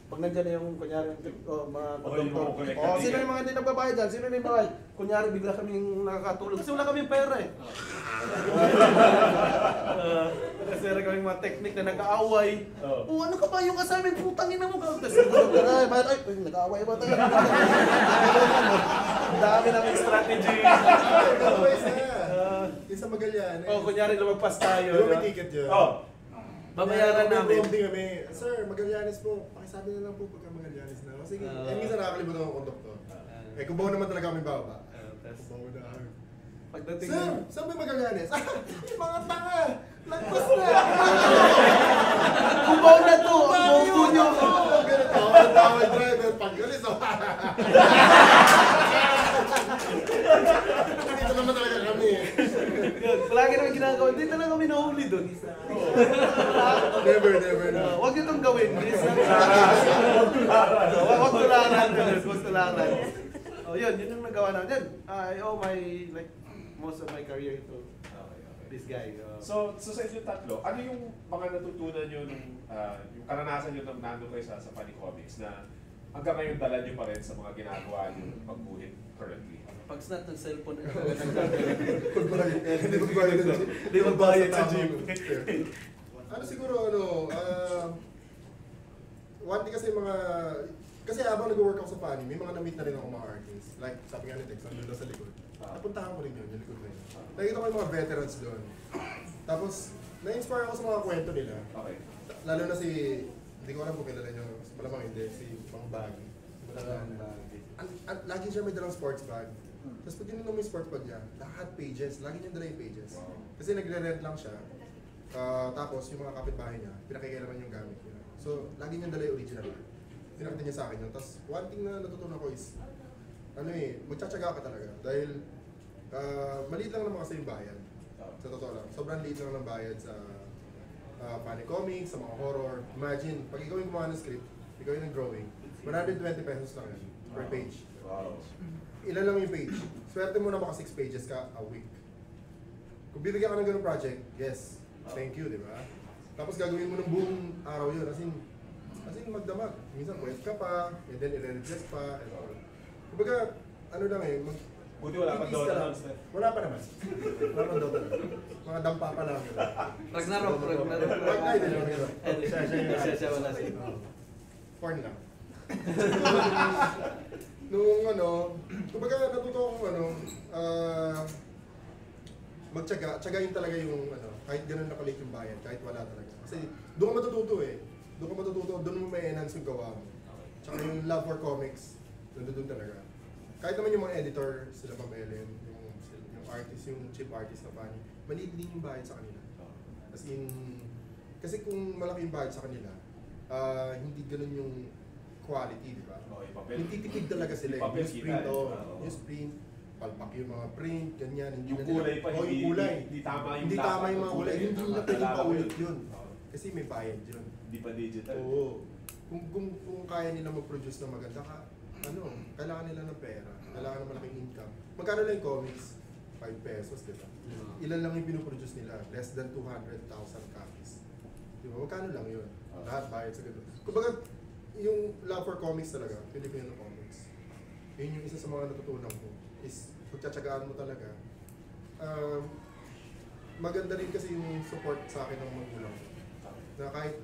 B: Pag nandiyan na yung, kunyari, mga konduktor. Sino yung mga hindi nagbabayad dyan? Sino yung bayad? Kunyari, bigla kaming nakakatulog. Kasi wala kaming pera eh. Kasi meron kaming mga technique na nag-aaway. Ano ka ba yung assignment? Putang ina mo ka. Tapos nag-aaway ba tayo? Ang dami naming strategy.
C: Otherwise na. Yung sa Magallanes.
B: Kunyari, lumagpas tayo.
C: Yung may ticket yun.
B: Babayaran namin.
C: May kami, Sir, Magallanes po. Pakisabi na lang po pagka Magallanes na. Sige, minsan nakakalimutan ako ng konduktor. Kubaw naman talaga kami baba. Kubaw na.
B: Pagdating
C: Sir, saan ba yung Magallanes? Mga tanga! Lagpas na!
B: Kubaw na to! Ang bobo nyo!
C: Tawa driver, paggalis. Dito naman talaga kami.
B: Palagi naman ginagawa, hindi talaga kami nahuli doon.
C: Never na.
B: Huwag nyo itong gawin. Huwag tularan. Huwag tularan. Yun yung nagawa namin. I owe most of my career to this guy.
A: So sa inyo tatlo, ano yung mga natutunan nyo nung yung karanasan nyo nung nandun kayo sa Funny Comics na hanggang ngayon dala nyo pa rin sa mga ginagawa nyo ng pagguhit currently?
B: Pag snap ng cellphone,
C: Hindi magbayad sa gym. Siguro, one thing kasi kasi habang nag-work ako sa Funny, may mga na-meet na rin ako mga artists. Like, sabi nga ni Tex, nandun lang sa likod. Napuntahan ko rin yun, yung likod na yun. Nakikita ko yung mga veterans doon. Tapos, na-inspire ako sa mga kwento nila.
A: Okay.
C: Lalo na hindi ko alam kung kilala nyo, malamang hindi, si Mang Baggy. Lagi siya may dalang sports bag. Tapos pag tinanong mo yung sports bag niya, lahat pages, lagi niya dala yung pages. Kasi nagre-rent lang siya. Tapos yung mga kapitbahay niya, pinakikailaman yung gamit niya. So, lagi niya dala yung original. Pinakita niya sa akin yun. Tapos, one thing na natutunan ko is, magtsatsaga ka talaga. Dahil, maliit lang naman kasi yung bayad. Sa totoo lang. Sobrang liit lang ng bayad sa Funny Comics, sa mga horror. Imagine, pag ikaw yung gumawa ng script, ikaw yung drawing, 120 pesos lang yan per page.
A: Wow.
C: Ilan lang yung page? Swerte mo na maka 6 pages ka a week. Kung bibigyan ka ng ganung project, yes, thank you, di ba? Tapos gagawin mo ng buong araw yun, as in magdamag. Minsan wet ka pa, and then i-readjust pa, and all. Kumbaga,
A: Buti wala pa Dota nun, Steph.
C: Wala pa naman. Wala pa Dota. Mga dampa pa lang.
B: Ragnarok.
C: Ay,
B: Siya wala siya.
C: Porn lang. Nung kumbaga natuto akong magtiyaga, tiyagain talaga yung kahit ganun na kalit yung bayad, kahit wala talaga. Kasi doon ka matututo eh. Doon mo may enhance yung gawa mo. Tsaka yung love for comics, doon talaga. Kahit naman yung mga editor, sila Pamelen, yung artist, yung chip artist na Fanny, maliit din yung bayad sa kanila. Kasi kung malaki yung bayad sa kanila, hindi ganun yung quality, di ba? Yung titipid talaga sila. Yung sprint, yung sprint, palpak yung mga print, ganyan.
A: Yung kulay pa, hindi tama
C: yung mga kulay. Hindi na pwedeng paulit yun. Kasi may bayad yun.
A: Hindi pa digital.
C: Oo. Kung kaya nila mag-produce na maganda, kailangan nila ng pera. Kailangan ng malaking income. Magkano lang yung comics? 5 pesos, di ba? Ilan lang yung pinuproduce nila? Less than 200,000 copies. Di ba? Magkano lang yun? Lahat bayad sa ganun. Kumbaga, yung love for comics talaga, Filipino comics. Yun yung isa sa mga natutunan ko. Is, pagtsatsagaan mo talaga. Maganda rin kasi yung support sa akin ng magulang ko. Na kahit,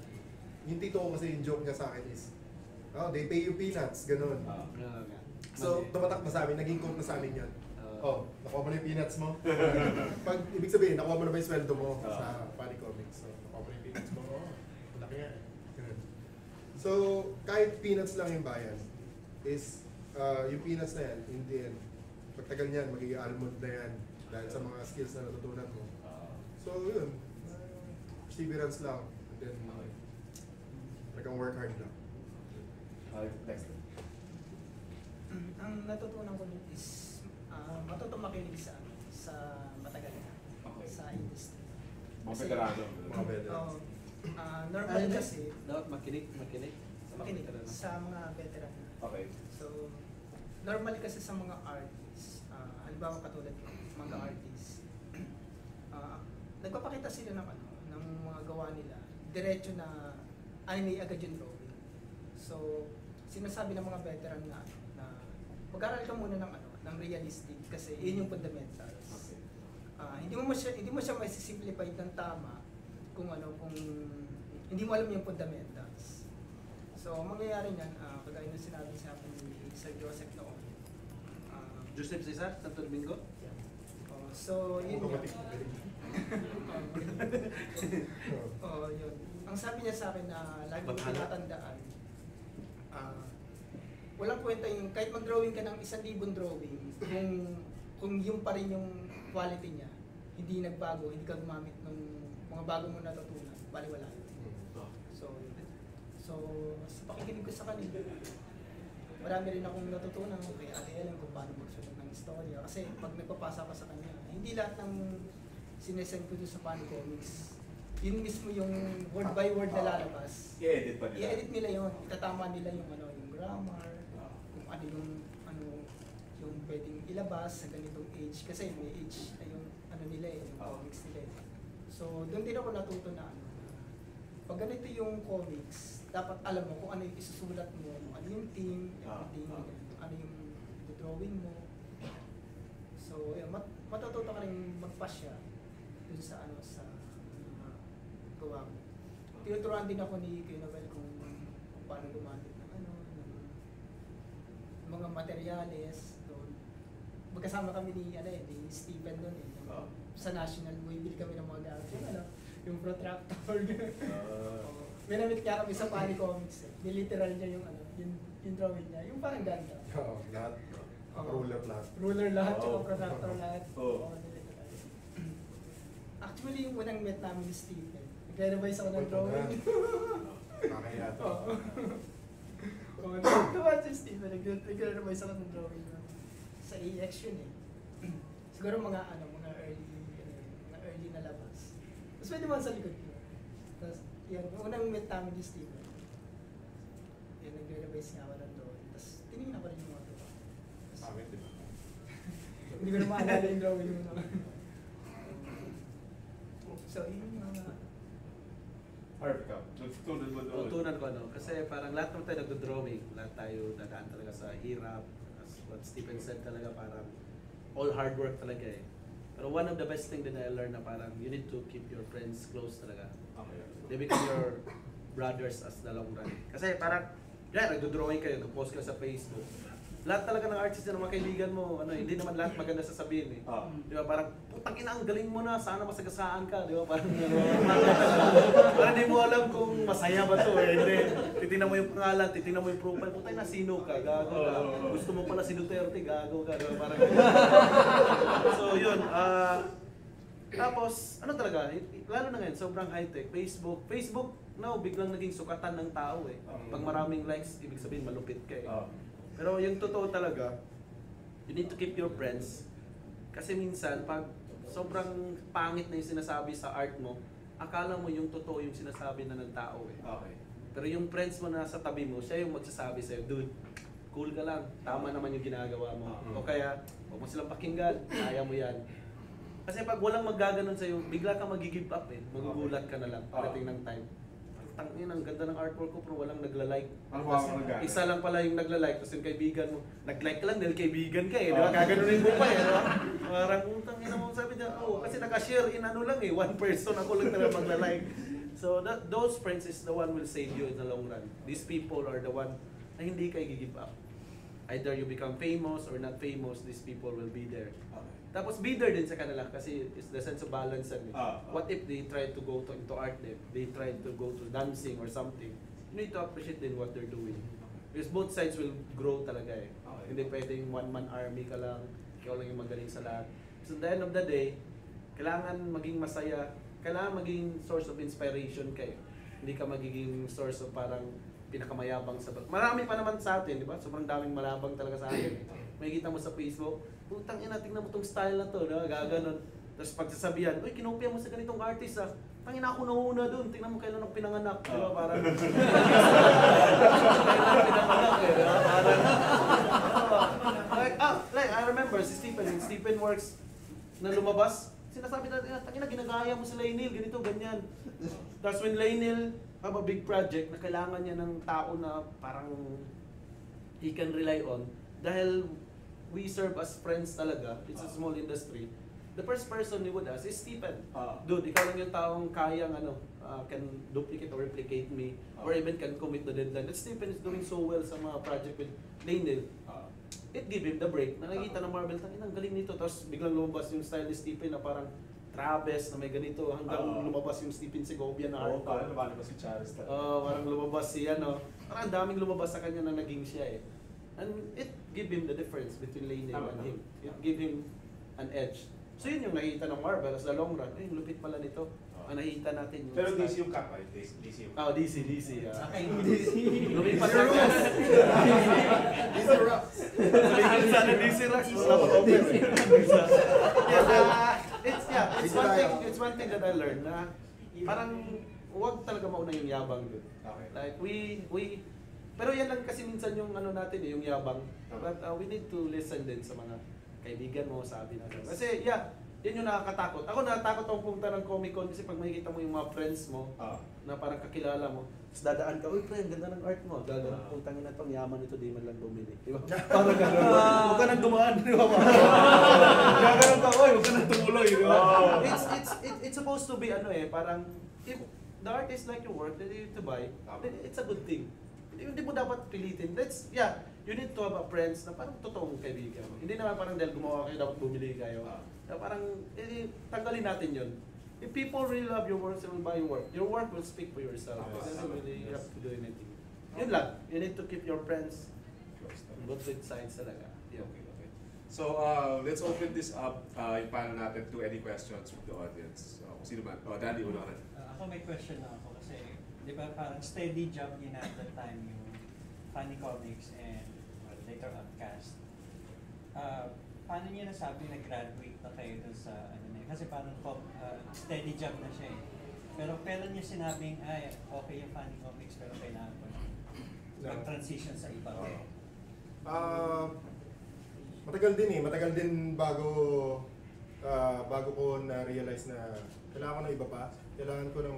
C: yung tito ko kasi yung joke niya sa akin is, they pay you peanuts, ganun. So, tumatak na sa amin, naging quote na sa amin yun. Nakuha mo na yung peanuts mo. Pag, ibig sabihin, nakuha mo na ba yung sweldo mo sa Funny Comics? So, nakuha mo na yung peanuts mo. Malaki yan. So, kahit peanuts lang yung bayan, is, yung peanuts na yan, in the end, pagtagal niyan, magiging almond na yan dahil sa mga skills na natutunan mo. So, yun. Perseverance lang. And then, talagang work hard lang.
A: Next.
D: Ang natutunan ko din is matuto makinig sa matagal na sa industry.
A: Mga veterano.
C: Mga veterans.
D: Normal kasi
B: dapat makinig
D: sa mga veteran.
A: Okay.
D: So, normal kasi sa mga artists, halimbawa katulad ko, mga artists, nagpapakita sila ng mga gawa nila, diretso na anime agad yung drawing. So, sinasabi ng mga veteran na mag-aral ka muna ng realistic kasi yun yung fundamentals.
A: Okay.
D: Hindi mo siya masisimplify ng tama kung hindi mo alam yung fundamentals. So, ang mangyayari niyan, kagaya ng sinabi sa akin ni Sir Joseph noon.
B: Joseph Cesar, Santo Domingo?
D: So, yun yun.
C: Automatic.
D: Yun. Ang sabi niya sa akin na lagi ko tinatandaan, walang kwenta yung kahit mag-drawing ka ng 1,000 drawing, kung yung pa rin yung quality niya, hindi nagbago, hindi ka gumamit ng mga bago mo natutunan, baliwala yun. So, sa pakikinig ko sa kanila, marami rin akong natutunan kay Ate Ellen kung paano magsulat ng istorya. Kasi pag nagpapasa ka sa kanya, hindi lahat ng sinesend ko doon sa Funny Comics, yun mismo yung word by word na lalabas.
A: I-edit pa nila.
D: I-edit nila yun. Itatama nila yung yung grammar, kung ano yung pwedeng ilabas sa ganitong age. Kasi may age na yung nila yung comics nila. So, doon din ako natuto na pag ganito yung comics, dapat alam mo kung ano yung isusulat mo, kung ano yung theme, ano yung drawing mo. So, yun, matututo ka rin magpasya dun sa sa gawa mo. Tinuturuan din ako ni Kuya Noel kung paano gumamit ng mga materyales doon. Magkasama kami ni Stephen doon sa National, bumibili kami ng mga gamit. Yung protractor. May namit kaya kami sa Funny Comics. Niliteral niya yung drawing niya. Yung parang ganda.
C: Lahat. Ruler lahat.
D: Ruler lahat, yung protractor lahat.
A: Oo.
D: Actually, yung unang met namin ni Stephen, nag-revise ako ng drawing.
C: Nakakaya to.
D: Tuwa si Stephen, nag-revise ako ng drawing sa AX yun eh. Siguro mga early na labas. Tapos pwede mo sa likod ko. Tapos, yan, unang met namin ni Stephen. Yan, nag-revise nga ako ng drawing. Tapos, tinignan ko rin yung mga gawa.
C: Pangit, di ba?
D: Hindi ko na maalala yung drawing mo naman. So, yun yung mga...
A: Harp ka. Natutunan mo doon.
B: Natutunan ko kasi parang lahat naman tayo nagdo-drawing. Lahat tayo dadaan talaga sa hirap. As what Stephen said talaga parang all hard work talaga eh. Pero one of the best thing that I learned na parang you need to keep your friends close talaga.
A: Okay.
B: They become your brothers as the long run. Kasi parang, nagdo-drawing kayo, nag-post ka sa Facebook. lahat talaga ng artist na mga kaibigan mo, hindi naman lahat maganda sasabihin eh. Di ba? Parang, putang ina, ang galing mo na, sana masagasaan ka, di ba? Parang, parang di mo alam kung masaya ba to eh. Hindi. Titingnan mo yung pangalan, titingnan mo yung profile, putang ina, sino ka, gago ka. Gusto mo pala si Duterte, gago ka, di ba? Parang, so yun, tapos, ano talaga, lalo na ngayon, sobrang high-tech, Facebook now, biglang naging sukatan ng tao eh. Pag maraming likes, ibig sabihin malupit ka eh. Pero yung totoo talaga, you need to keep your friends. Kasi minsan, pag sobrang pangit na yung sinasabi sa art mo, akala mo yung totoo yung sinasabi na ng tao eh.
A: Okay.
B: Pero yung friends mo na sa tabi mo, siya yung magsasabi sa'yo, dude, cool ka lang, tama naman yung ginagawa mo. O kaya, huwag mo silang pakinggan, kaya mo yan. Kasi pag walang maggaganon sa'yo, bigla ka mag-give up eh. Magugulat ka na lang pagdating ng time. Tangin, ang ganda ng artwork ko pero walang nagla-like. Isa lang pala yung nagla-like, tapos yung kaibigan mo, nag-like ka lang dahil kaibigan ka eh, di ba? Gaganunin mo pa eh, di ba? Parang, tangin mo sabi niya, kasi naka-share in ano lang eh, one person, ako lang talaga magla-like. So, those friends is the one will save you in the long run. These people are the one na hindi ka i-give up. Either you become famous or not famous, these people will be there. Tapos be there din sa kanila kasi it's the sense of balance. What if they try to go into art then? They try to go to dancing or something. You need to appreciate din what they're doing. Because both sides will grow talaga eh. Hindi pwedeng one-man army ka lang, ikaw lang yung magaling sa lahat. So at the end of the day, kailangan maging masaya, kailangan maging source of inspiration kayo. Hindi ka magiging source of parang pinakamayabang sa... Marami pa naman sa atin, di ba? Sobrang daming malabang talaga sa atin. May kita mo sa Facebook, putang ina, tingnan mo tong style na to, no? Gaganon. Tapos pagsasabihan, uy, kinopia mo sa ganitong artist ah. Tangina ako nauna doon, tingnan mo kailan ako pinanganak. Di ba? Parang... kailan pinanganak eh, di ba? Parang... like, I remember si Stephen Works na lumabas, sinasabi na, tangina, ginagaya mo si Lainil, ganito, ganyan. Tapos when Lainil have a big project na kailangan niya ng tao na parang he can rely on, dahil we serve as friends talaga, it's a small industry, the first person he would ask is Stephen. Dude, ikaw lang yung taong kayang can duplicate or replicate me, or even can commit the deadline. But Stephen is doing so well sa mga project with Lainil. It gave him the break. Nakikita ng Marvel, ang galing nito. Tapos biglang lumabas yung style ni Stephen na parang Travis na may ganito, hanggang lumabas yung Stephen Segovia na art.
A: Parang lumabas si Charles.
B: Parang lumabas si parang daming lumabas sa kanya na naging siya eh. And it gave him the difference between Lainil and him. It gave him an edge. So yun yung nakikita ng Marvel as the long run. Ay, lupit pala nito. Nakikita natin yung
A: pero
B: style.
A: DC yung cut, right? DC yung cut.
B: DC.
D: Lumipat
B: na ka.
C: DC rocks.
B: Sabihin sana DC rocks. It's one thing that I learned na parang huwag talaga mauna yung yabang doon.
A: Okay.
B: Like pero yan lang kasi minsan yung natin yung yabang. But we need to listen din sa mga kaibigan mo, sabi natin. Kasi yan yung nakakatakot. Ako natatakot akong pumunta ng Comic Con kasi pag makikita mo yung mga friends mo na parang kakilala mo, tapos dadaan ka, uy friend, ganda ng art mo. Gagawin, puntangin na itong yaman nito, di man lang bumili. Di ba? Parang gano'n. Huwag ka nang dumaan, di ba? Gagawin ka, uy, huwag ka nang tumuloy, di ba? It's supposed to be parang, if the artist like your work, that you need to buy, then it's a good thing. Hindi mo dapat pilitin. You need to have a friends na parang totoong kaibigan. Hindi naman parang dahil gumawa kayo, dapat bumili kayo. Na parang, tanggalin natin yun. If people really love your work, they will buy your work. Your work will speak for yourself. It doesn't really have to do anything. Yun lang. You need to keep your friends on both sides talaga. Yeah.
A: Okay. So, let's open this up, yung panel natin to any questions from the audience. Kung sino man. Danny, una ka na.
E: Ako may question na ako kasi, di ba parang steady job yun at that time yung Funny Comics and later on Cast. Paano niya nasabi na graduate na kayo dun sa kasi parang steady job na siya eh. Pero kailan niya sinabing, okay yung Funny Comics pero kailangan ko mag-transition sa iba.
C: Matagal din bago ko na-realize na kailangan ko ng iba pa. Kailangan ko ng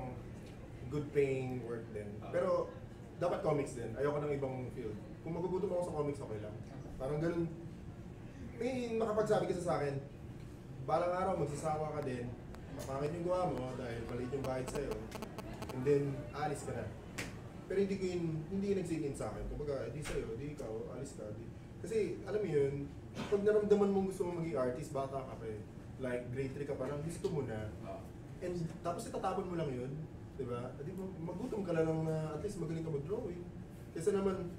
C: good paying work din. Pero dapat comics din. Ayoko ng ibang field. Kung magugutom ako sa comics, okay lang. Parang ganun. May makapagsabi kasi sa akin, balang araw magsasawa ka din, mapangit yung gawa mo dahil maliit yung bayad sa'yo, and then alis ka na. Pero hindi yun nagsingin sa akin. Kumbaga, di sa'yo, di ikaw, alis ka. Kasi, alam mo yun, pag naramdaman mong gusto mong maging artist, bata ka pa eh. Like, grade 3 ka pa lang, gusto mo na. And tapos itatapon mo lang yun, di ba? At magutom ka lang na at least magaling ka mag-drawing. Kasi naman,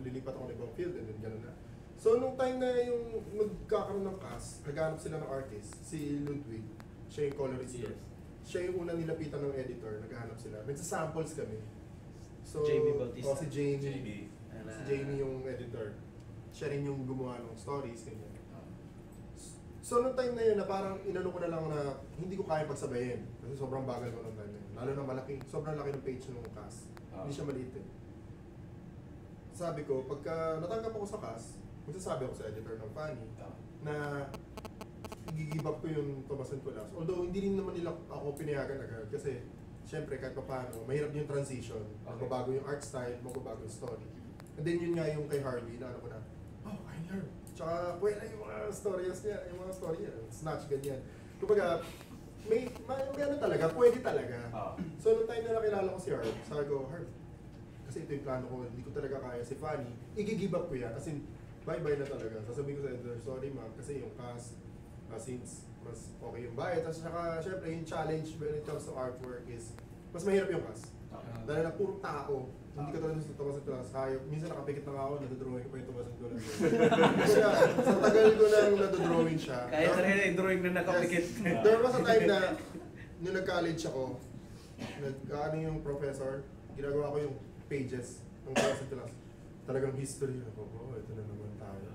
C: lilipat ako ng ibang field and then gano'n na. So, nung time na yung magkakaroon ng cast, naghanap sila ng artist, si Ludwig, siya yung colorist.
B: Yes.
C: Siya yung unang nilapitan ng editor, naghahanap sila. Nagsasamples kami. So,
B: Jamie Bautista.
C: Si Jamie.
A: JB.
C: Si Jamie yung editor. Siya rin yung gumawa ng stories, ganyan. So, nung time na yun, na parang inano ko na lang na hindi ko kaya pagsabayin. Kasi sobrang bagal ko nung time na yun. Lalo na sobrang laki ng page ng cast. Hindi siya maliit eh. Sabi ko, pagka natanggap ako sa cast, magsasabi ako sa editor ng Fanny na i-give up ko yung Tomas and Colas. Although hindi rin naman nila ako pinayagan agad kasi syempre kahit pa paano, mahirap yung transition. Magbabago yung art style, magbabago yung story. And then yun nga yung kay Harvey, na ano ko na, I learn. Tsaka pwede yung mga stories niya, snatch ganyan. Kumbaga, may ano talaga, pwede talaga. So nung time na nakilala ko si Harv, sabi ko, Harv, kasi ito yung plano ko, hindi ko talaga kaya si Fanny, i-give up ko yan. As in, bye-bye na talaga. Sasabihin ko sa editor, sorry ma'am, kasi yung cast, since mas okay yung bayad. Tapos saka, syempre, yung challenge when it comes to artwork is, mas mahirap yung cast. Dahil na puro tao, hindi ka talaga sa Tomas and Colas. Minsan nakapikit na nga ako, nadodrawing ko pa yung Tomas and Colas. Kaya, sa tagal ko nang nadodrawing siya.
B: Kaya talaga yung drawing na nakapikit.
C: Yes. There was a time na, nung nag-college ako, ano yung professor, ginagawa ko yung pages ng Tomas and Colas. Talagang history. Ako, ito na naman tayo.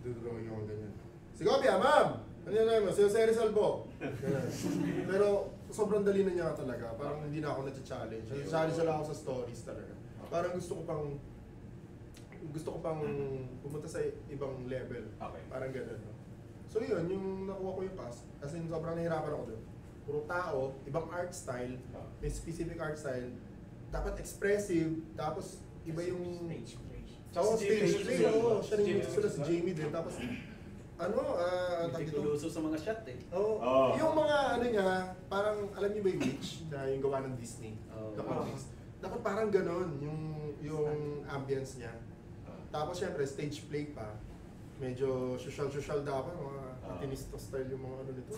C: Nadodrawing ako ganyan. Si Kopia, ma'am! Ano yan naman? Si Jose Rizal po. Pero sobrang dali na niya talaga. Parang hindi na ako na-challenge. Challenge lang ako sa stories talaga. Parang gusto ko pang pumunta sa ibang level.
A: Okay.
C: Parang gano'n. No? So yun, yung nakuha ko yung cast. Kasi sobrang nahirapan ako doon. Puro tao, ibang art style, may specific art style. Dapat expressive, tapos iba yung
E: Stage play.
C: stage play. Oo, siya rin yung sila si Jamie din. Tapos
B: Tituloso sa mga shot eh.
C: Yung mga niya, parang alam niyo ba yung Witch na yung gawa ng Disney? The comics. Dapat parang ganon yung ambience niya. Tapos syempre stage play pa. Medyo social dapat, mga atinista style yung mga nito.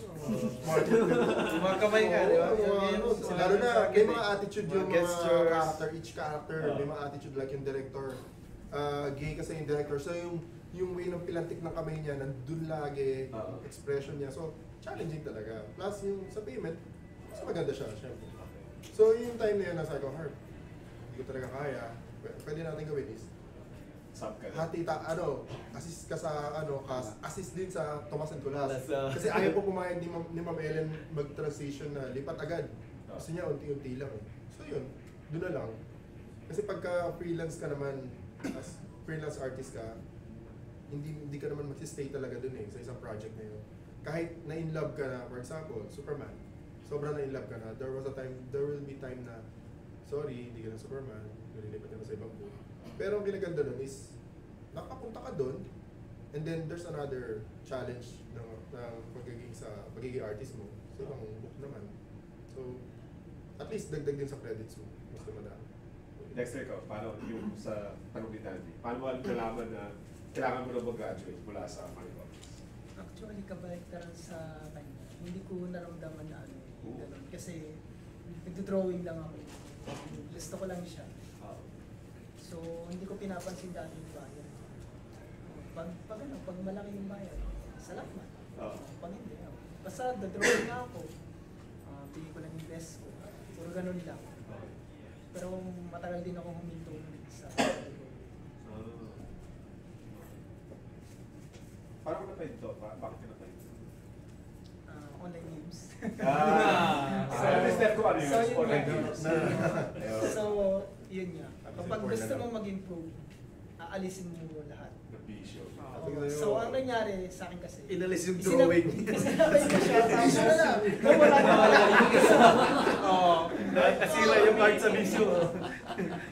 B: Mga kamay nga, di ba?
C: Lalo na, may mga attitude yung mga character, each character, may mga attitude like yung director. Gay kasi yung director. So yung way ng pilantik ng kamay niya, nandun lagi, expression niya. So, challenging talaga. Plus, yung sa payment, mas maganda siya, syempre. So, yung time na yun, nasa ko, Harp, hindi ko talaga kaya. Pwede natin gawin is, assist ka sa, assist din sa Tomas and Colas. Kasi ayaw po pumayag ni Ma'am Ellen mag-transition na lipat agad. Gusto niya, unti-unti lang eh. So, yun, doon na lang. Kasi pagka freelance ka naman, as freelance artist ka, hindi ka naman mag-stay talaga dun sa isang project na yun. Kahit na-in-love ka na, for example, Superman, sobrang na-in-love ka na, there will be time na, sorry, hindi ka na Superman, nililipat ka na sa ibang book. Pero ang kinaganda dun is, nakapunta ka dun, and then there's another challenge ng pagiging artist mo sa ibang book naman. So, at least dagdag din sa credits mo, mas madami.
A: Dexter, ikaw, paano yung sa tanong ni Tandy? Paano mo nalaman na kailangan mo na mag-graduate mula sa Fanny Comics?
D: Actually, kabaliktaran sa kanya. Hindi ko naramdaman na ganun. Kasi nagdo-drawing lang ako. Gusto ko lang siya. So, hindi ko pinapansin dati yung bayan. Pag malaki yung bayan, salamat. Pag hindi, basta drawing na ako. Pili ko lang yung best ko. Puro ganun lang. Pero matagal din ako huminto sa
A: Parang ko na-find ito. Bakit ka na-find ito?
D: online games.
A: Step ko ano yun?
D: So, yun
A: Online
D: nga.
A: games.
D: So, yun nga. Kapag gusto mo mag-improve, aalisin mo lahat.
A: The bisyo.
D: So, ang nangyari sa akin kasi,
B: Inalis yung drawing.
D: Isinabay ko siya. Tapos na lang. Nawala na wala.
B: Nasira yung art sa bisyo.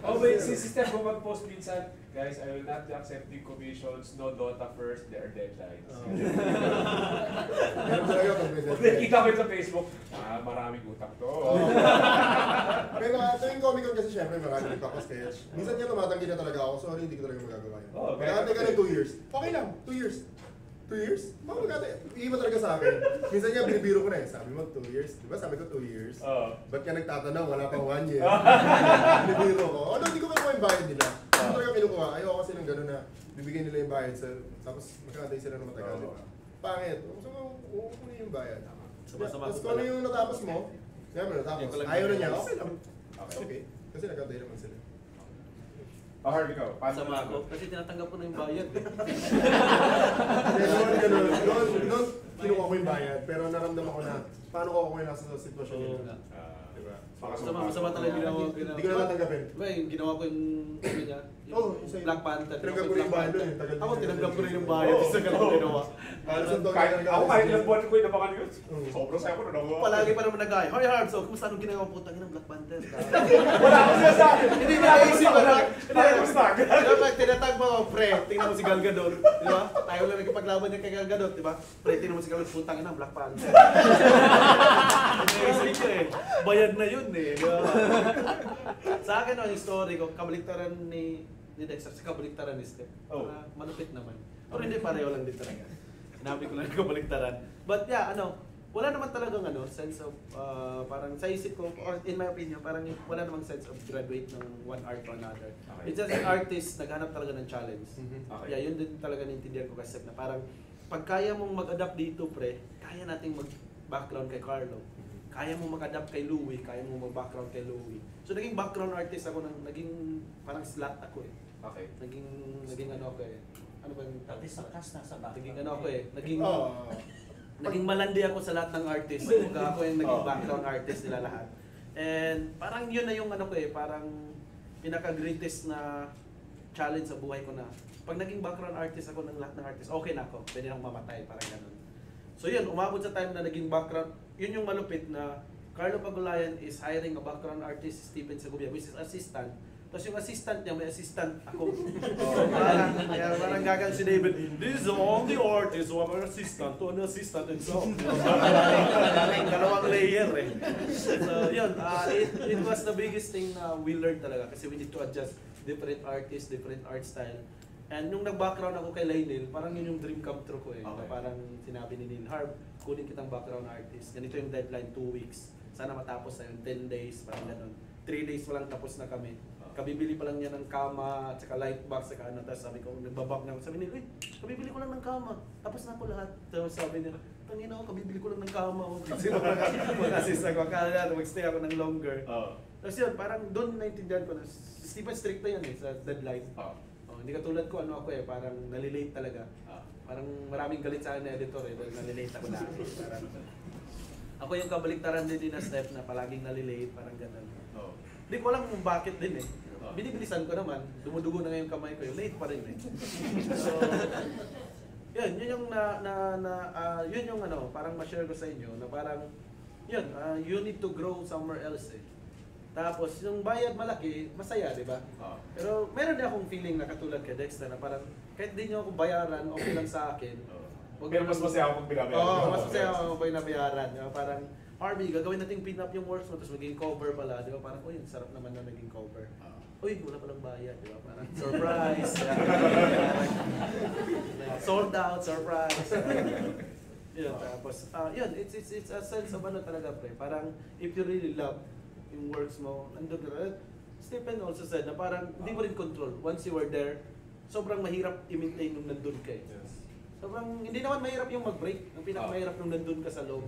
A: Oh wait, si Steph ko mag-post minsan, guys, I will not be accepting commissions, no Dota first, there are deadlines. Pag nakikita ko yun sa Facebook, maraming utang to.
C: Pero tuwing Comic Con kasi syempre marami nagpapasketch. Minsan nga tumatanggi na talaga ako, sorry, hindi ko talaga magagawa yun.
A: Oh,
C: Magkakantay ka ng 2 years. Okay lang, 2 years. 2 years? Baka magkakantay. Iiba talaga sa akin. Minsan nga binibiro ko na eh. Sabi mo 2 years. Di ba sabi ko 2 years? Ba't ka nagtatanong? Wala pang 1 year. Binibiro ko. Ano, hindi ko kinukuha yung bayad nila. Hindi talaga kinukuha. Ayoko kasi ng gano'n na bibigyan nila yung bayad tapos magkakantay sila ng matagal, di ba? Pangit. So, kukunin yung bayad. Tapos kung ano yung natapos mo, siyempre natapos. Ayaw na niya, okay lang. Okay. Kasi nagkantay naman sila.
A: Harv, ikaw.
B: Sama ako. Kasi tinatanggap ko na yung bayad.
C: Noon, kinuha ko yung bayad. Pero naramdaman ko na, paano ko ako yung nasa sitwasyon nila. Diba?
B: Masama talaga yung ginawa ko.
C: Hindi ko na natanggapin.
B: Diba yung ginawa ko yung niya?
C: Oo,
B: Yung Black Panther.
C: Tinanggap ko rin yung bayad doon eh.
B: Ako tinanggap ko rin yung bayad. Isa ka lang ginawa.
A: Kahit ilang buwan ko yung nabakan yun. Sobrang saya ko na nakuha.
B: Palagi pa naman nag-ay. Hoy Harv, so kumusta nung ginagawa po? Tangin ng Black Panther.
A: Wala akong sinasabi.
B: Hindi naisip ko na.
A: Basta.
B: Diba, tinatag mo, pre, tingnan mo si Gal Gadot. Diba? Tayo lang nagkipaglaban niya kay Gal Gadot, diba? Pre, tingnan mo si Gal Gadot, putang ina, Black Panther. Naisip ko eh. Bayad na yun eh. Diba? Sa akin, yung story ko, kabaliktaran ni Dexter, sa kabaliktaran ni Steph. Malupit naman. Pero hindi, pareho lang din talaga. Sinabi ko lang yung kabaliktaran. But yeah, wala naman talagang sense of, parang sa isip ko, or in my opinion, parang wala namang sense of graduate ng one art to another.
A: Okay.
B: It's just an artist, naghanap talaga ng challenge.
A: Okay.
B: Yeah, yun din talaga naintindihan ko kasi na parang, pag kaya mong mag-adapt dito, pre, kaya nating mag-background kay Carlo. Kaya mong mag-adapt kay Louie, kaya mong mag-background kay Louie. So naging background artist ako, naging parang slot ako eh.
A: Okay.
B: Naging ako eh. Ano ba yung
E: Artist sa cast nasa back.
B: Naging ako eh. Naging malandi ako sa lahat ng artist. Ako yung naging background artist nila lahat. And parang yun na yung ko eh, parang pinaka-greatest na challenge sa buhay ko na pag naging background artist ako ng lahat ng artist, okay na ako. Pwede nang mamatay, parang ganun. So yun, umabot sa time na naging background, yun yung malupit na Carlo Pagulayan is hiring a background artist, Stephen Segovia, which is assistant. Tapos yung assistant niya, may assistant ako. Parang gagang si David, this is the only artist who have an assistant to an assistant and so. Dalawang layer eh. So yun, it was the biggest thing na we learned talaga kasi we need to adjust different artists, different art style. And nung nag-background ako kay Lainil, parang yun yung dream come true ko eh.
A: Okay.
B: Parang sinabi ni Neil, Harv, kunin kitang background artist. Ganito yung deadline, 2 weeks. Sana matapos na yun, 10 days, parang ganun. 3 days pa lang tapos na kami. Kabibili pa lang niya ng kama, at saka light box, saka tapos sabi ko, nagbabak na ako. Sabi niya, uy, kabibili ko lang ng kama. Tapos na ako lahat. Tapos sabi niya, tangin ako, kabibili ko lang ng kama. Kasi mag-assist ako, akala mag-stay ako ng longer. Tapos yun, parang doon naintindihan ko na, Stephen strict na yan eh, sa deadline. Hindi katulad ko, ako eh, parang nalilate talaga. Parang maraming galit sa akin na editor eh, dahil nalilate ako lagi. Parang, ako yung kabaliktaran din na Steph na palaging nalilate, parang ganun. Hindi ko alam kung bakit din eh. Binibilisan ko naman, dumudugo na ngayon kamay ko, yung late pa rin eh. So, yun yung yun yung parang ma-share ko sa inyo na parang, yun, you need to grow somewhere else eh. Tapos, yung bayad malaki, masaya, di ba? Pero meron din akong feeling na katulad kay Dexter na parang kahit di nyo ako bayaran, okay lang sa akin.
A: Pero mas masaya ako pag binabayaran.
B: Oo, mas masaya ako pag binabayaran. Diba? Parang, Harvey, gagawin natin pin up yung works mo, tapos maging cover pala. Di ba? Parang, uy, sarap naman na naging cover. Uy, wala palang bayad. Di ba? Parang, surprise. Sold out, surprise. Yun, tapos, yun, it's a sense of talaga, pre. Parang, if you really love yung works mo, nandun ka. Stephen also said na parang hindi mo rin control. Once you were there, sobrang mahirap i-maintain nung nandun ka eh. Sobrang, hindi naman mahirap yung mag-break. Ang pinakamahirap nung nandun ka sa loob.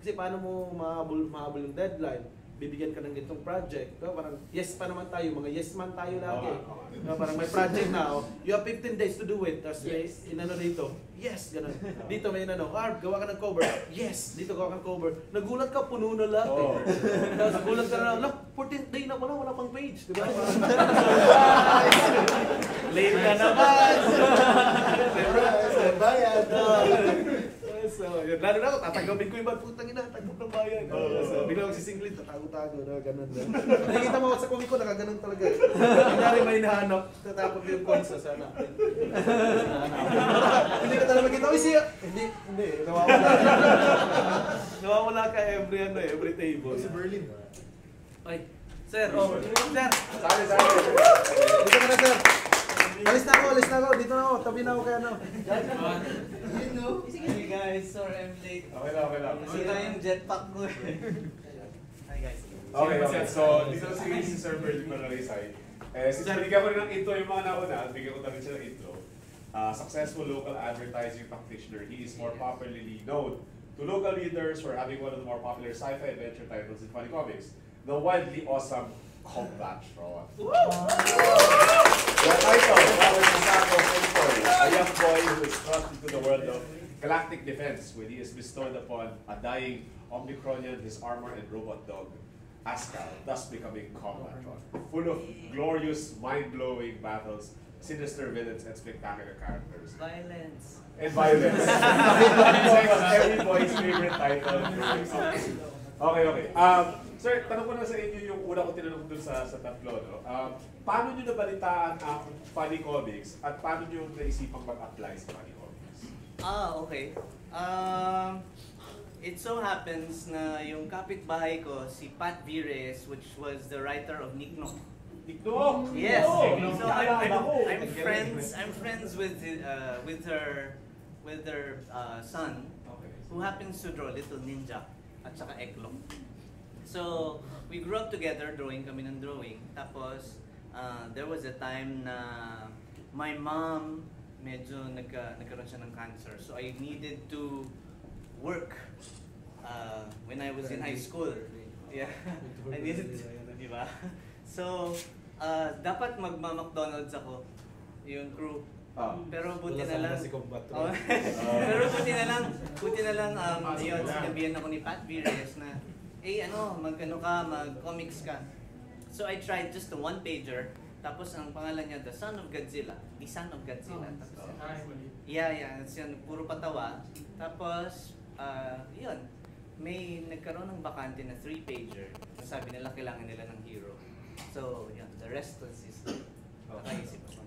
B: Kasi paano mo mahabol yung deadline? Bibigyan ka ng ganitong project. Diba? Parang yes pa naman tayo, mga yes man tayo lagi. Diba? Parang may project na, you have 15 days to do it. Tapos may inano dito, yes, ganun. Dito may Harv, gawa ka ng cover. Yes, dito gawa ka ng cover. Nagulat ka, puno na lahat eh. Tapos gulat ka na, 14th day na pala, wala pang page. Diba? Late ka naman.
C: Bayad.
B: So, yun. Lalo na ako, tatanggapin ko yung bad, putang ina, tagbog ng bayan. So, bigla ako sisinglit, tatago-tago na, ganun na. Nakikita mo ako sa comic ko, nakaganon talaga. Kunyari may hinahanap, tatapos yung coins sa sana. Hindi ka talaga makita, uy siya! Hindi, nawawala. Nawawala ka every table.
C: Si Berlin.
B: Ay, Sir, sir.
A: Sorry.
B: Dito ka na, sir. Alis na ako. Dito na ako. Tabi na ako kay ano.
F: You know? Hey guys, sorry I'm late.
A: Okay lang.
F: Sira yung jetpack ko eh. Hi guys.
A: Okay. So, dito si Sir Bertie Manalaysay. Since binigyan ko rin ng intro yung mga nauna, bigyan ko na rin siya ng intro. Successful local advertising practitioner, he is more popularly known to local readers for having one of the more popular sci-fi adventure titles in Funny Comics, the wildly awesome Combat Fraud. The title follows the saga of Envoy, a young boy who is thrust into the world of galactic defense when he is bestowed upon a dying Omicronian, his armor and robot dog, Askal, thus becoming Combatron. Full of glorious, mind-blowing battles, sinister villains, and spectacular characters.
F: Violence.
A: And violence. Was every boy's favorite title growing up. Okay. Sir, tanong ko na sa inyo yung una ko tinanong dun sa tatlo. No? Paano nyo nabalitaan ang Funny Comics at paano nyo naisipang mag-apply sa Funny Comics?
F: Okay. It so happens na yung kapitbahay ko, si Pat Vires, which was the writer of Nick Nok.
A: Nikno!
F: Yes. So I'm
A: I'm
F: friends with her son, who happens to draw Little Ninja at saka Eklong. So we grew up together, drawing kami ng drawing. Tapos there was a time na my mom medyo nagkaroon siya ng cancer. So I needed to work when I was in high school. Yeah, I needed to, di ba? So dapat magma-McDonald's ako, yung crew. Pero buti na lang. Pero buti na lang yun, sinabihan ako ni Pat Vires na mag-comics ka. So I tried just the one-pager, tapos ang pangalan niya, The Son of Godzilla. Tapos, yeah, puro patawa. Tapos, yun, may nagkaroon ng bakante na 3-pager. Sabi nila kailangan nila ng hero. So, yun, the rest was history. Nakaisip ako.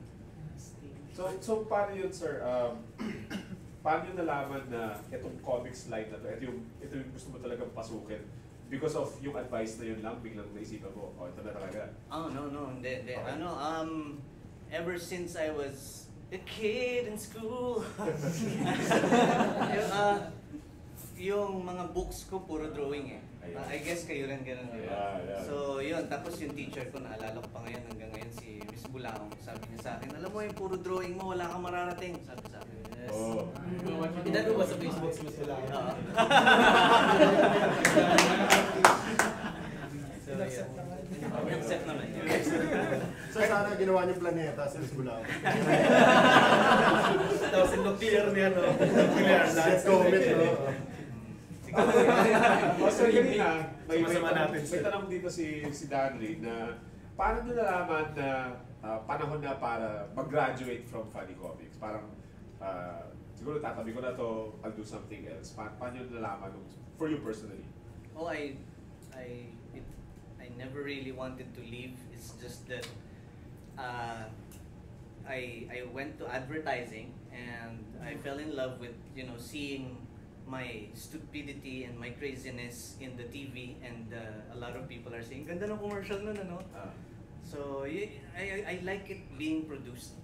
A: So paano yun, sir? Paano yun nalaman na itong comics line na to, ito yung gusto mo talagang pasukin? Because of yung advice na yun lang, biglang naisipan mo, ito na talaga.
F: Oh, no, hindi.
A: Okay.
F: Ever since I was a kid in school, yung mga books ko puro drawing eh. I guess kayo rin ganun, di ba?
A: Yeah.
F: So yun, tapos yung teacher ko, naalala ko pa ngayon hanggang ngayon, si Miss Bulao, sabi niya sa akin, alam mo yung puro drawing mo, wala kang mararating. Sabi sa akin. Yes.
A: Oh.
B: Inano ba sa Facebook si Miss Wala?
F: Oo. Accept naman.
C: So sana ginawa niyong planeta sa Bulao.
B: Tapos yung nuclear niya, no? Nuclear.
C: Let's commit, no?
A: So kanina, may
B: natin, sir.
A: tanong dito si Danley na paano nyo nalaman na panahon na para mag-graduate from Funny Comics? Parang siguro tatabi ko na to, I'll do something else. Paano nyo nalaman for you personally?
F: Oh, I never really wanted to leave. It's just that I went to advertising and I fell in love with seeing my stupidity and my craziness in the TV, and a lot of people are saying, "Ganda ng commercial nun, ano?" So I like it being produced,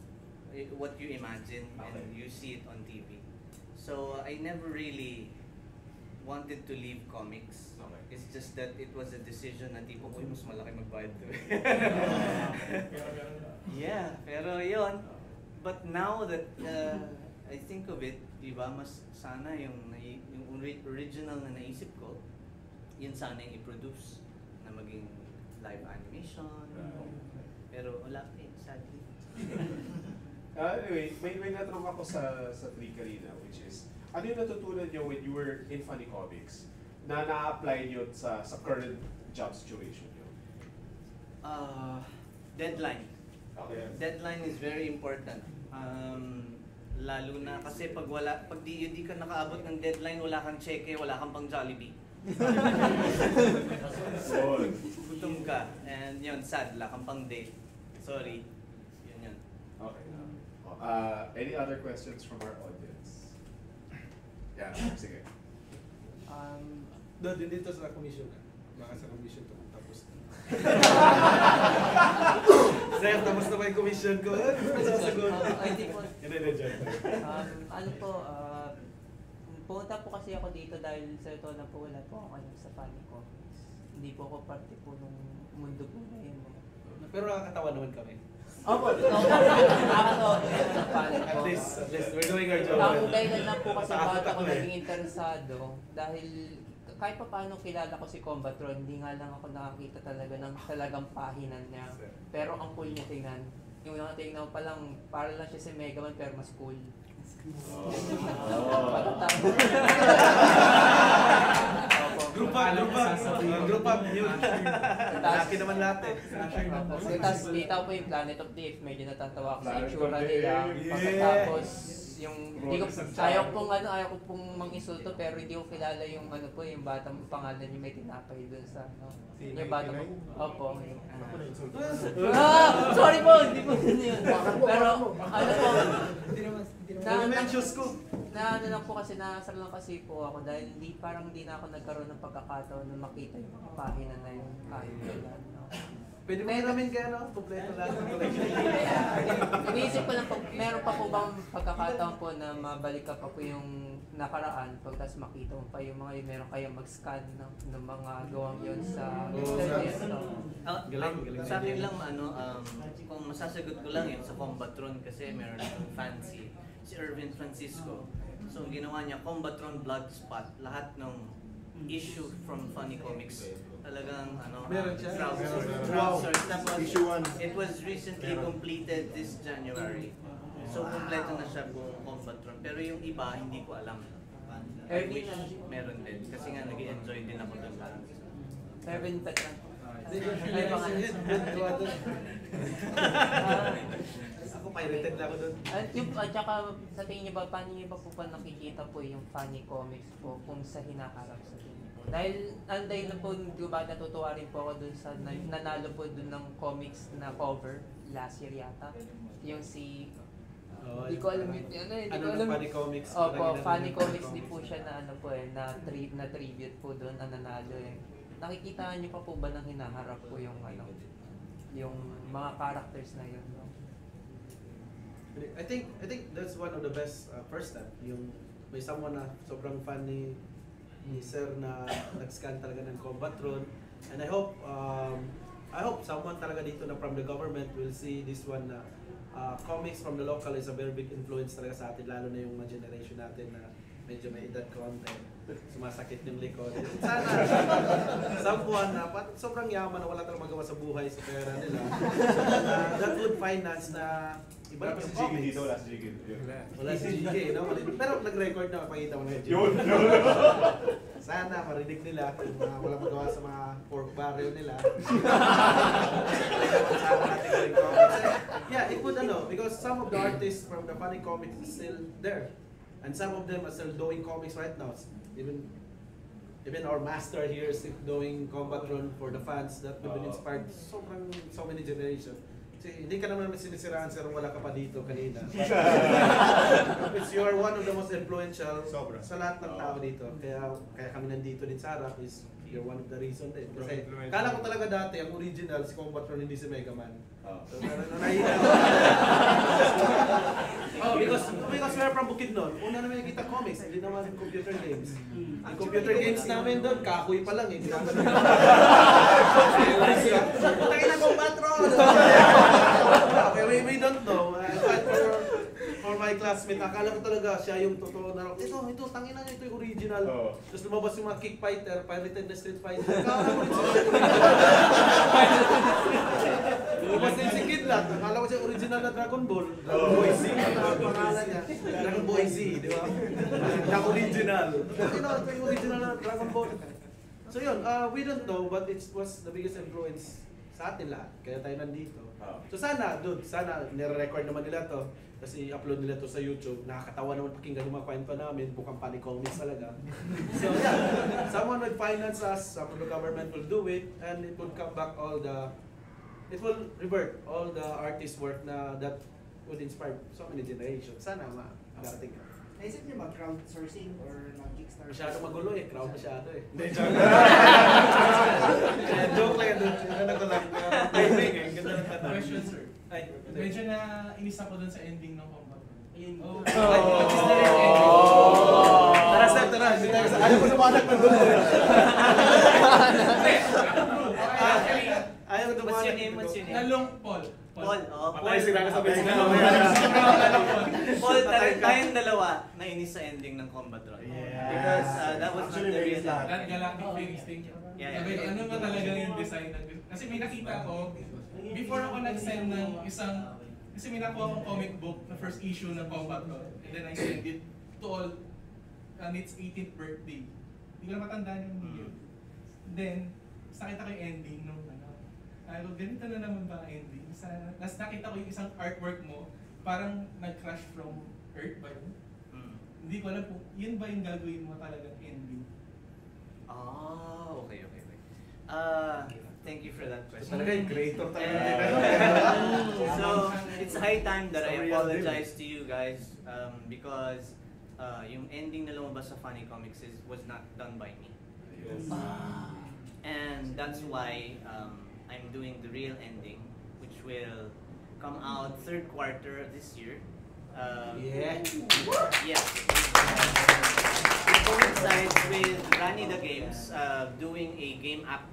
F: what you imagine and you see it on TV. So I never really wanted to leave comics. It's just that it was a decision na tipo ko, mas malaki magbayad to. Yeah, pero yun. But now that I think of it, diba, mas sana yung original na naisip ko, yun sana yung i-produce na maging live animation. Pero wala sadly.
A: Anyway, may natanong ako sa Tri kanina, which is, ano yung natutunan nyo when you were in Funny Comics na na-apply nyo sa current job situation nyo?
F: Deadline.
A: Okay.
F: Deadline is very important. Lalo na kasi pag di ka nakaabot ng deadline, wala kang cheque, wala kang pang Jollibee. Gutom ka, and yun, sad, wala kang pang date. Sorry. Yun.
A: Okay. Any other questions from our audience? Yeah, sige.
B: Doon dito sa commission. baka sa commission to tapos. Sir, tapos na ba yung commission ko? Sasagot.
G: Hindi po.
B: Hindi, joke.
G: Ano po, pumunta po kasi ako dito dahil sa ito na po wala po ako alam sa Funny Comics. Hindi po ako parte po nung mundo po na yun.
B: Pero nakakatawa naman kami.
G: Opo, nakakatawa po naman ang Funny
B: At least,
G: Comics.
B: we're doing our job.
G: Ang dahilan lang po kasi
B: Takot
G: bakit ako
B: ako eh.
G: naging interesado dahil kahit pa paano kilala ko si Combatron, hindi nga lang ako nakakita talaga ng talagang pahinan niya. Pero ang cool niya tingnan. Yung tingnan ko pa lang, para lang siya si Mega Man pero mas cool.
B: Group up, yun. Laki naman lahat eh.
G: Tapos kita po yung Planet of the Apes, medyo natatawa ako sa
A: Planet
G: itsura
A: of the
G: nila.
A: Apes.
G: Pagkatapos yung hindi ko ayaw ko pong manginsulto pero hindi ko kilala yung ano po yung batang pangalan niya may tinapay doon sa ano. Yung batang opo. Sorry po, hindi po yun. Pero ano po,
B: Na-mentions ko.
G: na ano lang po kasi naasar lang kasi po ako dahil parang hindi na ako nagkaroon ng pagkakataon na makita yung mga pahina na yun kahit kailan. No?
B: Pwede mo namin kaya no? Kompleto lahat ng collection.
G: Iniisip ko lang, meron pa po bang pagkakataon po na mabalik ka pa po yung nakaraan pagkas makita mo pa yung mga meron kayong mag-scan ng mga gawang yun sa internet. No?
B: Galing.
F: Sa akin lang, kung masasagot ko lang yun sa Combatron kasi meron akong fancy, si Irvin Francisco. So, ang ginawa niya, Combatron Blogspot, lahat ng issue from Funny Comics. Talagang,
B: Meron siya?
F: crowdsourced.
C: Wow.
F: Tapos,
C: Issue 1.
F: it was recently completed this January. So, kompleto na siya buong Combatron. Pero yung iba, hindi ko alam. I wish meron din. Kasi nga, nag-enjoy din ako doon lang.
G: Kevin Petran.
B: Ay, pangalan. Ako pirated lang ako doon.
G: At saka sa tingin niyo ba, paano niyo ba po nakikita po yung Funny Comics po kung sa hinaharap sa tingin po? Dahil anday na po, di ba natutuwa rin po ako dun sa nanalo po dun ng comics na cover last year yata. Yung si hindi ko alam yun. Hindi ko alam.
B: Funny Comics.
G: Opo, Funny Comics di po siya na ano po na tribute po doon na nanalo eh. Nakikita niyo pa po ba nang hinaharap po yung yung mga characters na yun? No?
B: I think that's one of the best first step. Yung may someone na sobrang fan ni Sir na nag-scan talaga ng Combatron. And I hope someone talaga dito na from the government will see this one na comics from the local is a very big influence talaga sa atin, lalo na yung mga generation natin na medyo may edad konti, sumasakit yung likod. Sana someone na sobrang yaman na wala talagang magawa sa buhay sa pera nila. That would finance na ibalik yung comics.
A: Dito, wala si Jiggy.
B: Wala si GK, no? Pero nag-record na, pakita mo na yung GK.
A: Yun.
B: Sana marinig nila kung walang magawa sa mga pork barrel nila. Sana natin galing comics. Yeah, it would because some of the artists from the Funny Comics is still there. And some of them are still doing comics right now. Even our master here is still doing Combatron for the fans that we've been inspired so many generations. Kasi hindi ka naman sinisiraan sir wala ka pa dito kanina. Because you are one of the most influential sa lahat ng tao dito. Kaya kami nandito din sa harap is you're one of the reason din. Kasi kala ko talaga dati ang original si Combatron hindi si Mega Man. So, because we're from Bukidnon, una namin nakita comics, hindi naman computer games. Ang computer games namin doon, kahoy pa lang eh. Tangin na Combatron! Okay, we don't know. For my classmate, akala ko talaga siya yung totoo na ito, tangin na ito yung original. Tapos lumabas yung mga kick fighter, pirated na Street Fighter. Lumabas din si Kidlat, akala ko siya original na Dragon Ball. Dragon Boy Z, ang pangalan niya. Dragon Boy Z, di ba? Yung original. Ito yung original na Dragon Ball. So yun, we don't know, but it was the biggest influence sa atin lahat. Kaya tayo nandito. So sana nire-record naman nila to. Kasi i-upload nila to sa YouTube. Nakakatawa naman pakinggan yung mga kwento namin. Bukang Funny Comics talaga. So yeah, someone will finance us, some of the government will do it, and it will come back it will revert all the artist work that would inspire so many generations. Sana makarating ka.
H: Naisip niyo ba crowdsourcing or mag-Kickstarter?
B: Masyado magulo eh, crowd masyado eh.
H: Medyo na inis ako dun sa ending ng combat.
B: Ayun.
H: Oh.
B: Tara, Steph, tara. Hindi tayo sa... Ayaw ko lumanag na doon. Ayaw ko
F: What's your
B: lumanag.
F: name? What's your name?
H: Nalong Paul.
F: Paul. Oh,
B: Patay sila na sa base na.
F: Paul, tayong dalawa nainis sa ending ng Combat Run.
B: Yeah.
F: Because that was
C: Actually,
F: not the real
C: nainis lahat.
H: That Galactic Phoenix thing.
F: Yeah,
H: Sabi ko,
F: yeah.
H: ano ba talaga yung design ng... Kasi may nakita ko, before ako nag-send ng isang... Kasi may nakuha akong comic book na first issue ng Combat Run. And then I send it to all on its 18th birthday. Hindi ko na matandaan yung year. Then, nakita ko yung ending nung ano. Ay, ganito na naman ba ang ending? Tapos nakita ko yung isang artwork mo, parang nag-crash from Earth ba yun? Hindi ko alam kung yun ba yung gagawin mo talagang ending.
F: Oh, okay. Thank you for that question.
B: Talaga yung creator talaga.
F: So, it's high time that I apologize to you guys because yung ending na lumabas sa Funny Comics was not done by me. And that's why I'm doing the real ending, which will come out third quarter this year.
B: Yeah.
F: Yeah. It coincides with Rani the Games doing a game app.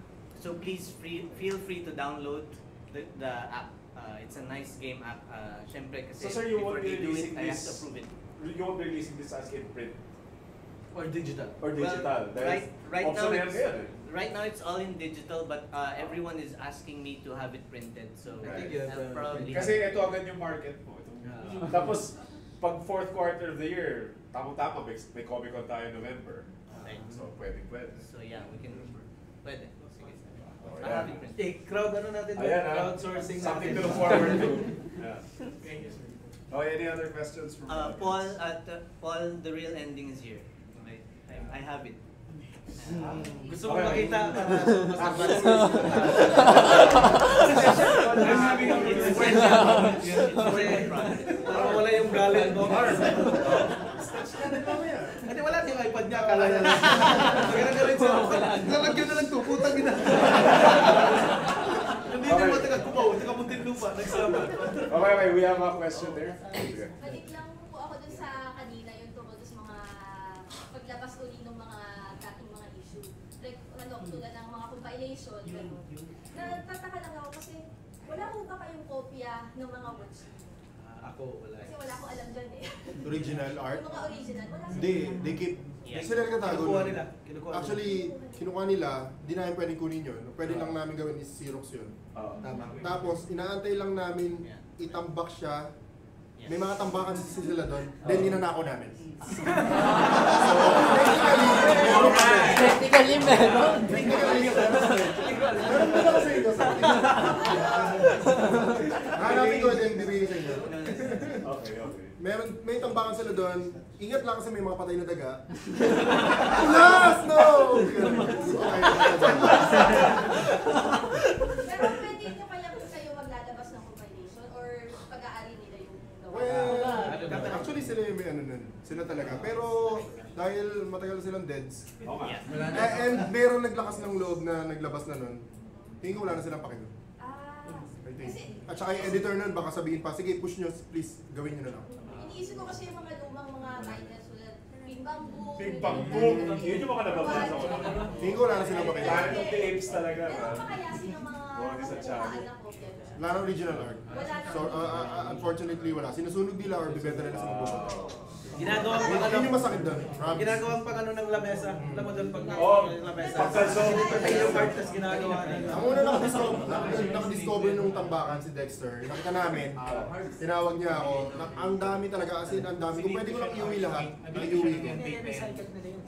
F: So please feel free to download the app. It's a nice game app. Syempre kasi
A: So sir, you
F: before
A: won't be
F: they do it,
A: releasing
F: I have to
A: this,
F: approve it.
A: you won't be releasing this as in print
B: Or digital.
A: or digital?
F: Well, right now,
A: option na yan
F: it's,
A: ngayon eh.
F: right now it's all in digital, but everyone is asking me to have it printed. So
B: I think you have
F: I'll
B: to
F: probably
A: Kasi ito agad yung market mo. Tapos, pag fourth quarter of the year, tamang-tama, may Comic Con tayo November.
F: Right.
A: So, pwede.
F: So yeah, we can. Pwede. Sige.
A: Oh,
F: I'll have it printed.
B: Crowd ano natin?
A: Ayan,
B: Crowdsourcing
A: something
B: natin.
A: to look forward to. Yeah.
H: Thank you, sir.
A: Oh, any other questions from the
F: Paul,
A: audience?
F: Paul, the real ending is here. Right? I have it.
B: Gusto mo
A: Okay.
B: makita
H: I'm having a
F: It's
H: good
B: Parang wala yung galit mo. Hindi, wala yung iPad niya. Akala niya lang. Ganun-ganun siya. Lalagyan na lang to. Putang ina. Hindi
A: Okay.
B: naman taga-kupaw. Taga-Muntinlupa. Nagsama.
A: Okay, we have a question there. Sige.
I: Balik lang po ako dun sa kanina yung tungkol sa mga paglabas uli ng mga dating mga issue. Like, tulad ng mga compilation, gano'n. Natataka lang ako kasi wala po ba kayong kopya ng mga watch?
B: Ako, wala.
I: Kasi wala akong alam dyan eh.
C: Original art?
I: Yung mga original, wala
C: Hindi, they keep... Sila nagtatago
B: Kinukuha
C: nun.
B: nila. Kinukuha nila.
C: Actually, kinukuha nila, di namin pwedeng kunin yun. Pwede lang namin gawin is Xerox yun.
B: Tama.
C: Tapos, inaantay lang namin itambak siya. May mga tambakan sila doon. Then, ninanako namin. So,
G: Technically, meron.
C: technically, meron pala kasi ito. Hanapin ko din, bibigay sa inyo.
A: Okay.
C: May tambakan sila doon. Ingat lang kasi may mga patay na daga. Ulas! No!
I: Pero pwede nyo kaya kung kayo maglalabas ng compilation or pag-aari nila yung gawa?
C: Well, actually sila yung may ano nun. Sila talaga. Pero dahil matagal silang deads,
A: Oo nga.
C: and meron naglakas ng loob na naglabas na nun, tingin ko wala na silang pakinig. I think.
I: Kasi
C: At saka yung editor nun, baka sabihin pa, sige push nyo, please, gawin nyo na lang.
I: iniisip ko kasi yung mga lumang mga titles tulad Bing Bang Boom.
A: Big Bang Boom. Yun yung mga nababasa ko.
C: Tingin ko wala na silang pakinig.
A: Planet of the Apes talaga.
I: Meron pa kaya silang mga
A: Mga sa
I: kukuhaan na kopya?
C: Wala na original art. So, unfortunately, wala. Sinusunog nila or bibenta nila sa magbubot.
B: Ginagawa pang ano.
C: Yun yung masakit doon.
B: Ginagawang pang ano ng lamesa. Alam mo doon pag lamesa.
A: Pagkalsong.
B: Yung artist ginagawa nila.
C: Ang una nakadiscover nung tambakan si Dexter, nakita namin, tinawag niya ako, ang dami talaga, as in, ang dami. Kung pwede ko lang iuwi lahat, iuwi ko.
D: Recycle nila yun.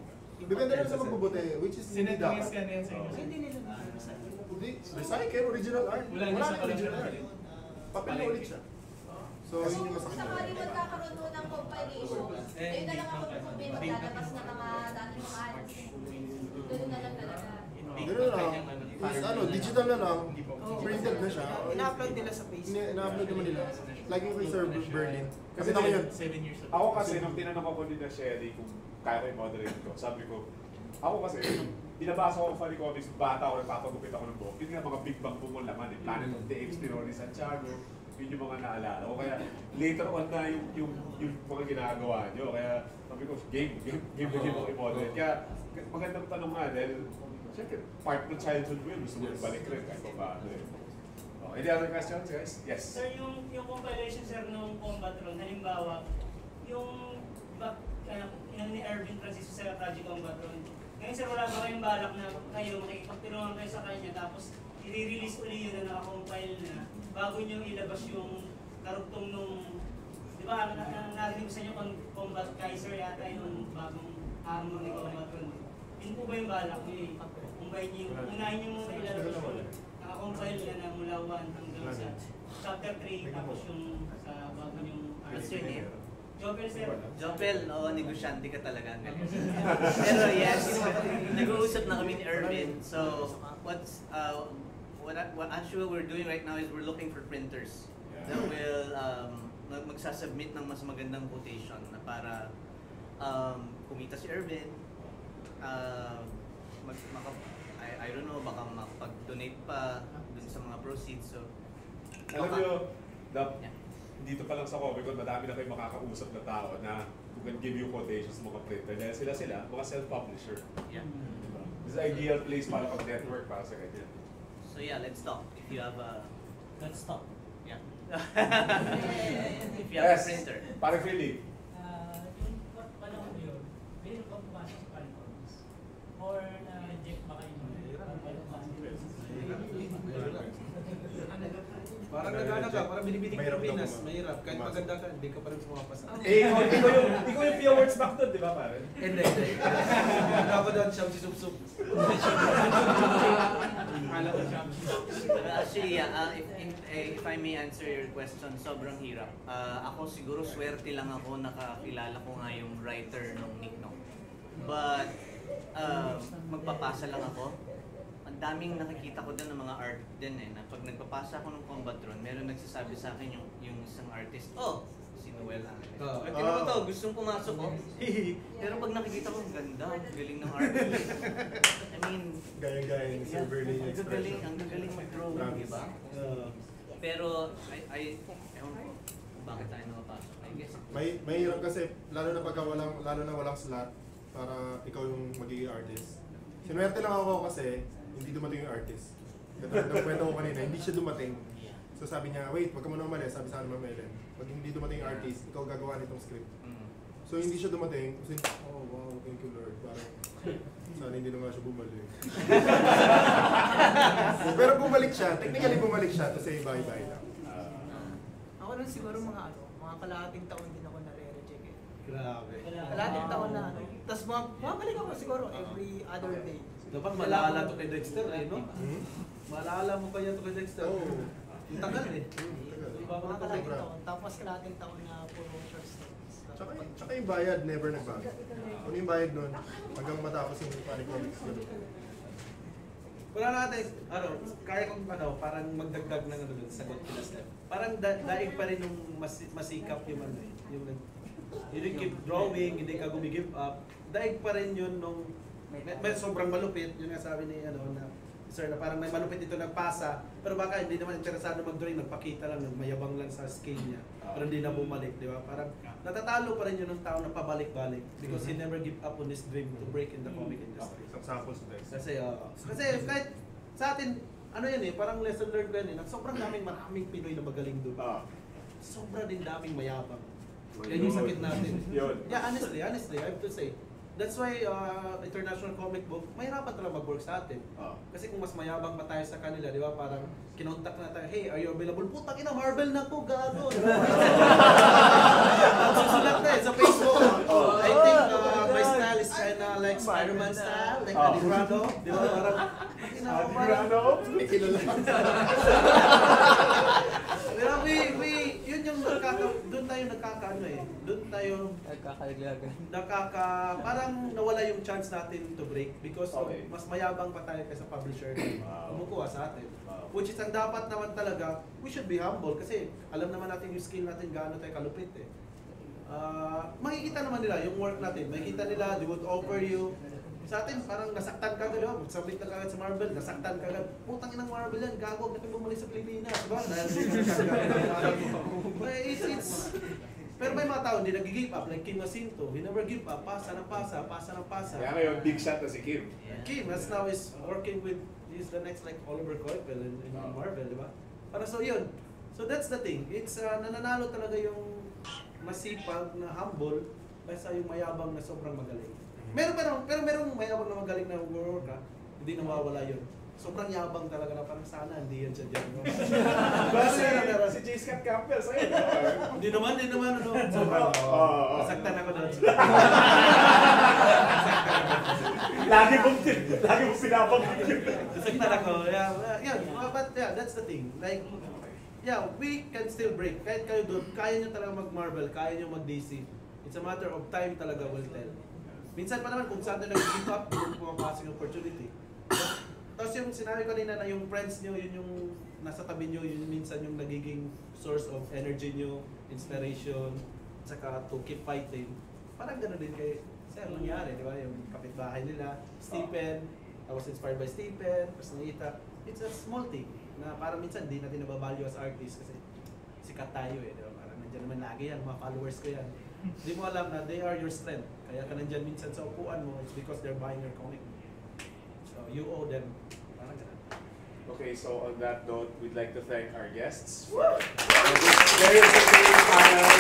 C: Bibenta nila sa magbubuti, which is hindi
H: Sinetungis
C: dapat.
H: ka na yan sa inyo.
D: Hindi nila recycle.
C: Hindi, recycle, original art.
H: Wala na
C: Wala
H: sa
C: na original art.
H: collection.
C: Papel na ulit siya. So,
I: So,
C: yun yung
I: kung
C: masakit.
I: sakali magkakaroon mo ng compilation, ayun na lang ako kung may maglalabas na mga dating mga ads. Ganun na lang talaga.
C: Ganun lang. Is, ano, digital na lang. Printed na siya.
D: Ina-upload nila sa Facebook.
C: Ina-upload naman nila. Like yung kay Sir Berlin. Kasi
A: Kasi
C: ako yun.
H: 7 years ago.
A: Ako kasi, nung tinanong ako ni na Sherry kung kaya ko i-moderate ko, sabi ko, ako kasi, nung binabasa ko ang Funny Comics, bata ako, nagpapagupit ako ng buhok. Yun nga mga Big Bang Boom ang laman, Planet of the Apes, ni Ronnie Santiago, Yun yung mga naalala ko. Kaya later on na yung mga ginagawa nyo. Kaya sabi ko, game ang i-model. Kaya magandang tanong nga dahil siyempre, part ng childhood mo yun. Gusto mo balik rin kahit pa paano eh. Any other questions, guys? Yes.
J: Sir, yung compilation, sir, ng Combatron, halimbawa, yung ni Erwin Francisco sa Project Combatron. Ngayon, sir, wala ba kayong balak na kayo makikipagtulungan kayo sa kanya tapos i-release uli yun na nakakompile na bago nyo ilabas yung karugtong nung, di ba, narinig sa inyo Combat Kaiser yata yung bagong hamon ni Combatron. Yun po ba yung balak nyo eh? Unahin nyo muna ilalabas yung nakakompile na mula 1 hanggang sa chapter 3 tapos yung sa bago yung
F: What's your name?
J: Jopel, sir.
F: Jopel, oo, negosyante ka talaga. Pero yes, nag-uusap na kami ni Erwin. So, what actually we're doing right now is we're looking for printers that will magsasubmit ng mas magandang quotation na para kumita si Erwin. I don't know, baka makapag-donate pa dun sa mga proceeds. So,
A: alam nyo, dito pa lang sa Comic Con, madami na kayo makakausap na tao na who can give you quotations mga printer. Dahil sila, mga self-publisher.
F: Yeah.
A: Diba? This is the ideal place para pag-network para sa ganyan.
F: So yeah, let's talk. If you have a...
J: Let's talk.
F: Yeah. If you have a printer.
A: Parang Philly.
J: Yung panahon yun, meron ba pumasok sa Palicoms? Or na-reject ba kayo?
B: Parang nagana ka, parang binibining Pilipinas, mahirap. Kahit maganda ka, hindi ka pa rin sumapasa.
A: Ikaw yung Pia Awards back doon, di ba pare?
B: Hindi. Ako doon, siyam si Sup-Sup.
F: Actually, if I may answer your question, sobrang hirap. Ako siguro swerte lang ako, nakakilala ko nga yung writer ng Nickno. But, magpapasa lang ako. Ang daming nakikita ko doon ng mga art din eh, na pag nagpapasa ako ng Combatron, meron nagsasabi sa akin yung isang artist, si Noel Ángeles. Tingnan mo to, gustong pumasok ko. Pero pag nakikita ko, ang ganda, ang galing ng artist. I mean,
C: gaya ni Sir Bernie expression.
F: Ang gagaling mag-drawing, di ba? Pero, ewan ko, bakit tayo nakapasok, I guess.
C: Mahirap kasi, lalo na walang slot para ikaw yung magiging artist. Sinuwerte lang ako kasi hindi dumating yung artist. Katulad ng kwento ko kanina, hindi siya dumating. So sabi niya, wait, wag ka muna umalis, sabi sa akin Ma'am Ellen. Pag hindi dumating yung artist, ikaw gagawa nitong script. So hindi siya dumating, kasi oh wow, thank you Lord. Parang sana hindi naman siya bumalik. Pero bumalik siya, technically bumalik siya to say bye-bye lang.
D: Ako nun siguro mga kalahating taon din ako nare-reject eh.
B: Grabe.
D: Kalahating taon na ano. Tapos bumabalik ako siguro every other day.
B: Dapat malala to kay Dexter eh, no? Malala mo kaya to kay Dexter?
C: Oo.
B: Ang tagal eh.
D: Mga kalahating taon. Tapos kalahating taon na puro short stories.
C: Tsaka yung bayad, never nagbago. Ano yung bayad nun? Hanggang matapos yung Panic Comics yun.
B: Wala natin, kaya kong parang magdagdag ng dun, sagot nila Steph. Parang daig pa rin nung masikap yung yung hindi keep drawing, hindi ka gumigive up. Daig pa rin yun nung may sobrang malupit, yung nga sabi ni na sir na parang may malupit ito nagpasa, pero baka hindi naman interesado mag-drawing, nagpakita lang, mayabang lang sa scale niya, pero hindi na bumalik, di ba? Parang natatalo pa rin yun ng tao na pabalik-balik because he never give up on his dream to break in the comic industry.
C: Isang sample sa Dexter.
B: Kasi kahit sa atin, ano yan eh, parang lesson learned ko yan eh, sobrang maraming Pinoy na magaling doon. Sobra din daming mayabang. Yan yung sakit natin. Yeah, honestly, I have to say. That's why international comic book, mahirapan talaga mag-work sa atin. Kasi kung mas mayabang pa tayo sa kanila, di ba? Parang kinontak na tayo, hey, are you available? Putang ina, Marvel na to, gago. Susulat na eh, sa Facebook. I think my style is kinda like Spider-Man style, like Adirano. Di ba? Parang,
A: Adirano?
C: May kilala.
B: Yun yung doon tayo nagkakaano eh. Doon tayo parang nawala yung chance natin to break because mas mayabang pa tayo kaysa publisher na kumukuha sa atin. Which is ang dapat naman talaga, we should be humble kasi alam naman natin yung skill natin gaano tayo kalupit eh. Makikita naman nila yung work natin. Makikita nila, they would offer you Sa atin, parang nasaktan ka agad, submit na kagad sa Marvel, nasaktan ka agad. Putang inang Marvel yan, gago, huwag na kayo bumalik sa Pilipinas. Diba? Dahil it's pero may mga tao hindi nag-give up, like Kim Jacinto, he never give up, pasa ng pasa.
A: Kaya ngayon, big shot na si Kim.
B: Kim, as now is working with, he's the next like Oliver Coipel in Marvel, di ba? Para so yun. So that's the thing, it's nananalo talaga yung masipag na humble, kaysa yung mayabang na sobrang magaling. Pero merong mayabang na magaling na work ka, hindi nawawala yun. Sobrang yabang talaga na parang sana hindi yan siya dyan.
A: Si J. Scott Campbell sa'yo.
B: Hindi naman, ano. Sobrang, nasaktan ako doon.
A: Lagi mong pinapag.
B: Nasaktan ako, yeah, but yeah, that's the thing. Like, yeah, we can still break. Kahit kayo doon, kaya nyo talaga mag-Marvel, kaya nyo mag-DC. It's a matter of time talaga will tell. Minsan pa naman kung saan na nag-give up, doon pumapasok yung opportunity. Tapos yung sinabi ko kanina na yung friends nyo, yun yung nasa tabi nyo, yun minsan yung nagiging source of energy nyo, inspiration, saka to keep fighting. Parang gano'n din kay Sir, nangyari, di ba? Yung kapitbahay nila, Stephen, I was inspired by Stephen, tapos nakita, it's a small thing na parang minsan di natin nababalyo as artist kasi sikat tayo di ba? Parang nandiyan naman lagi yan, mga followers ko yan. Di mo alam na they are your strength. Kaya ka nandiyan minsan sa upuan mo, it's because they're buying your comic. So you owe them. Parang ganun.
A: Okay, so on that note, we'd like to thank our guests for this very entertaining panel.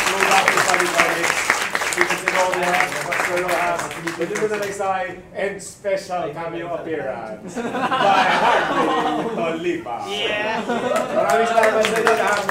A: Throwback to Funny Comics. Because in all that, Pastor Rojas, Pedro Nalaysay, and special cameo appearance by Harvey Tolipa.
G: Yeah!
A: Maraming salamat sa inyo lahat.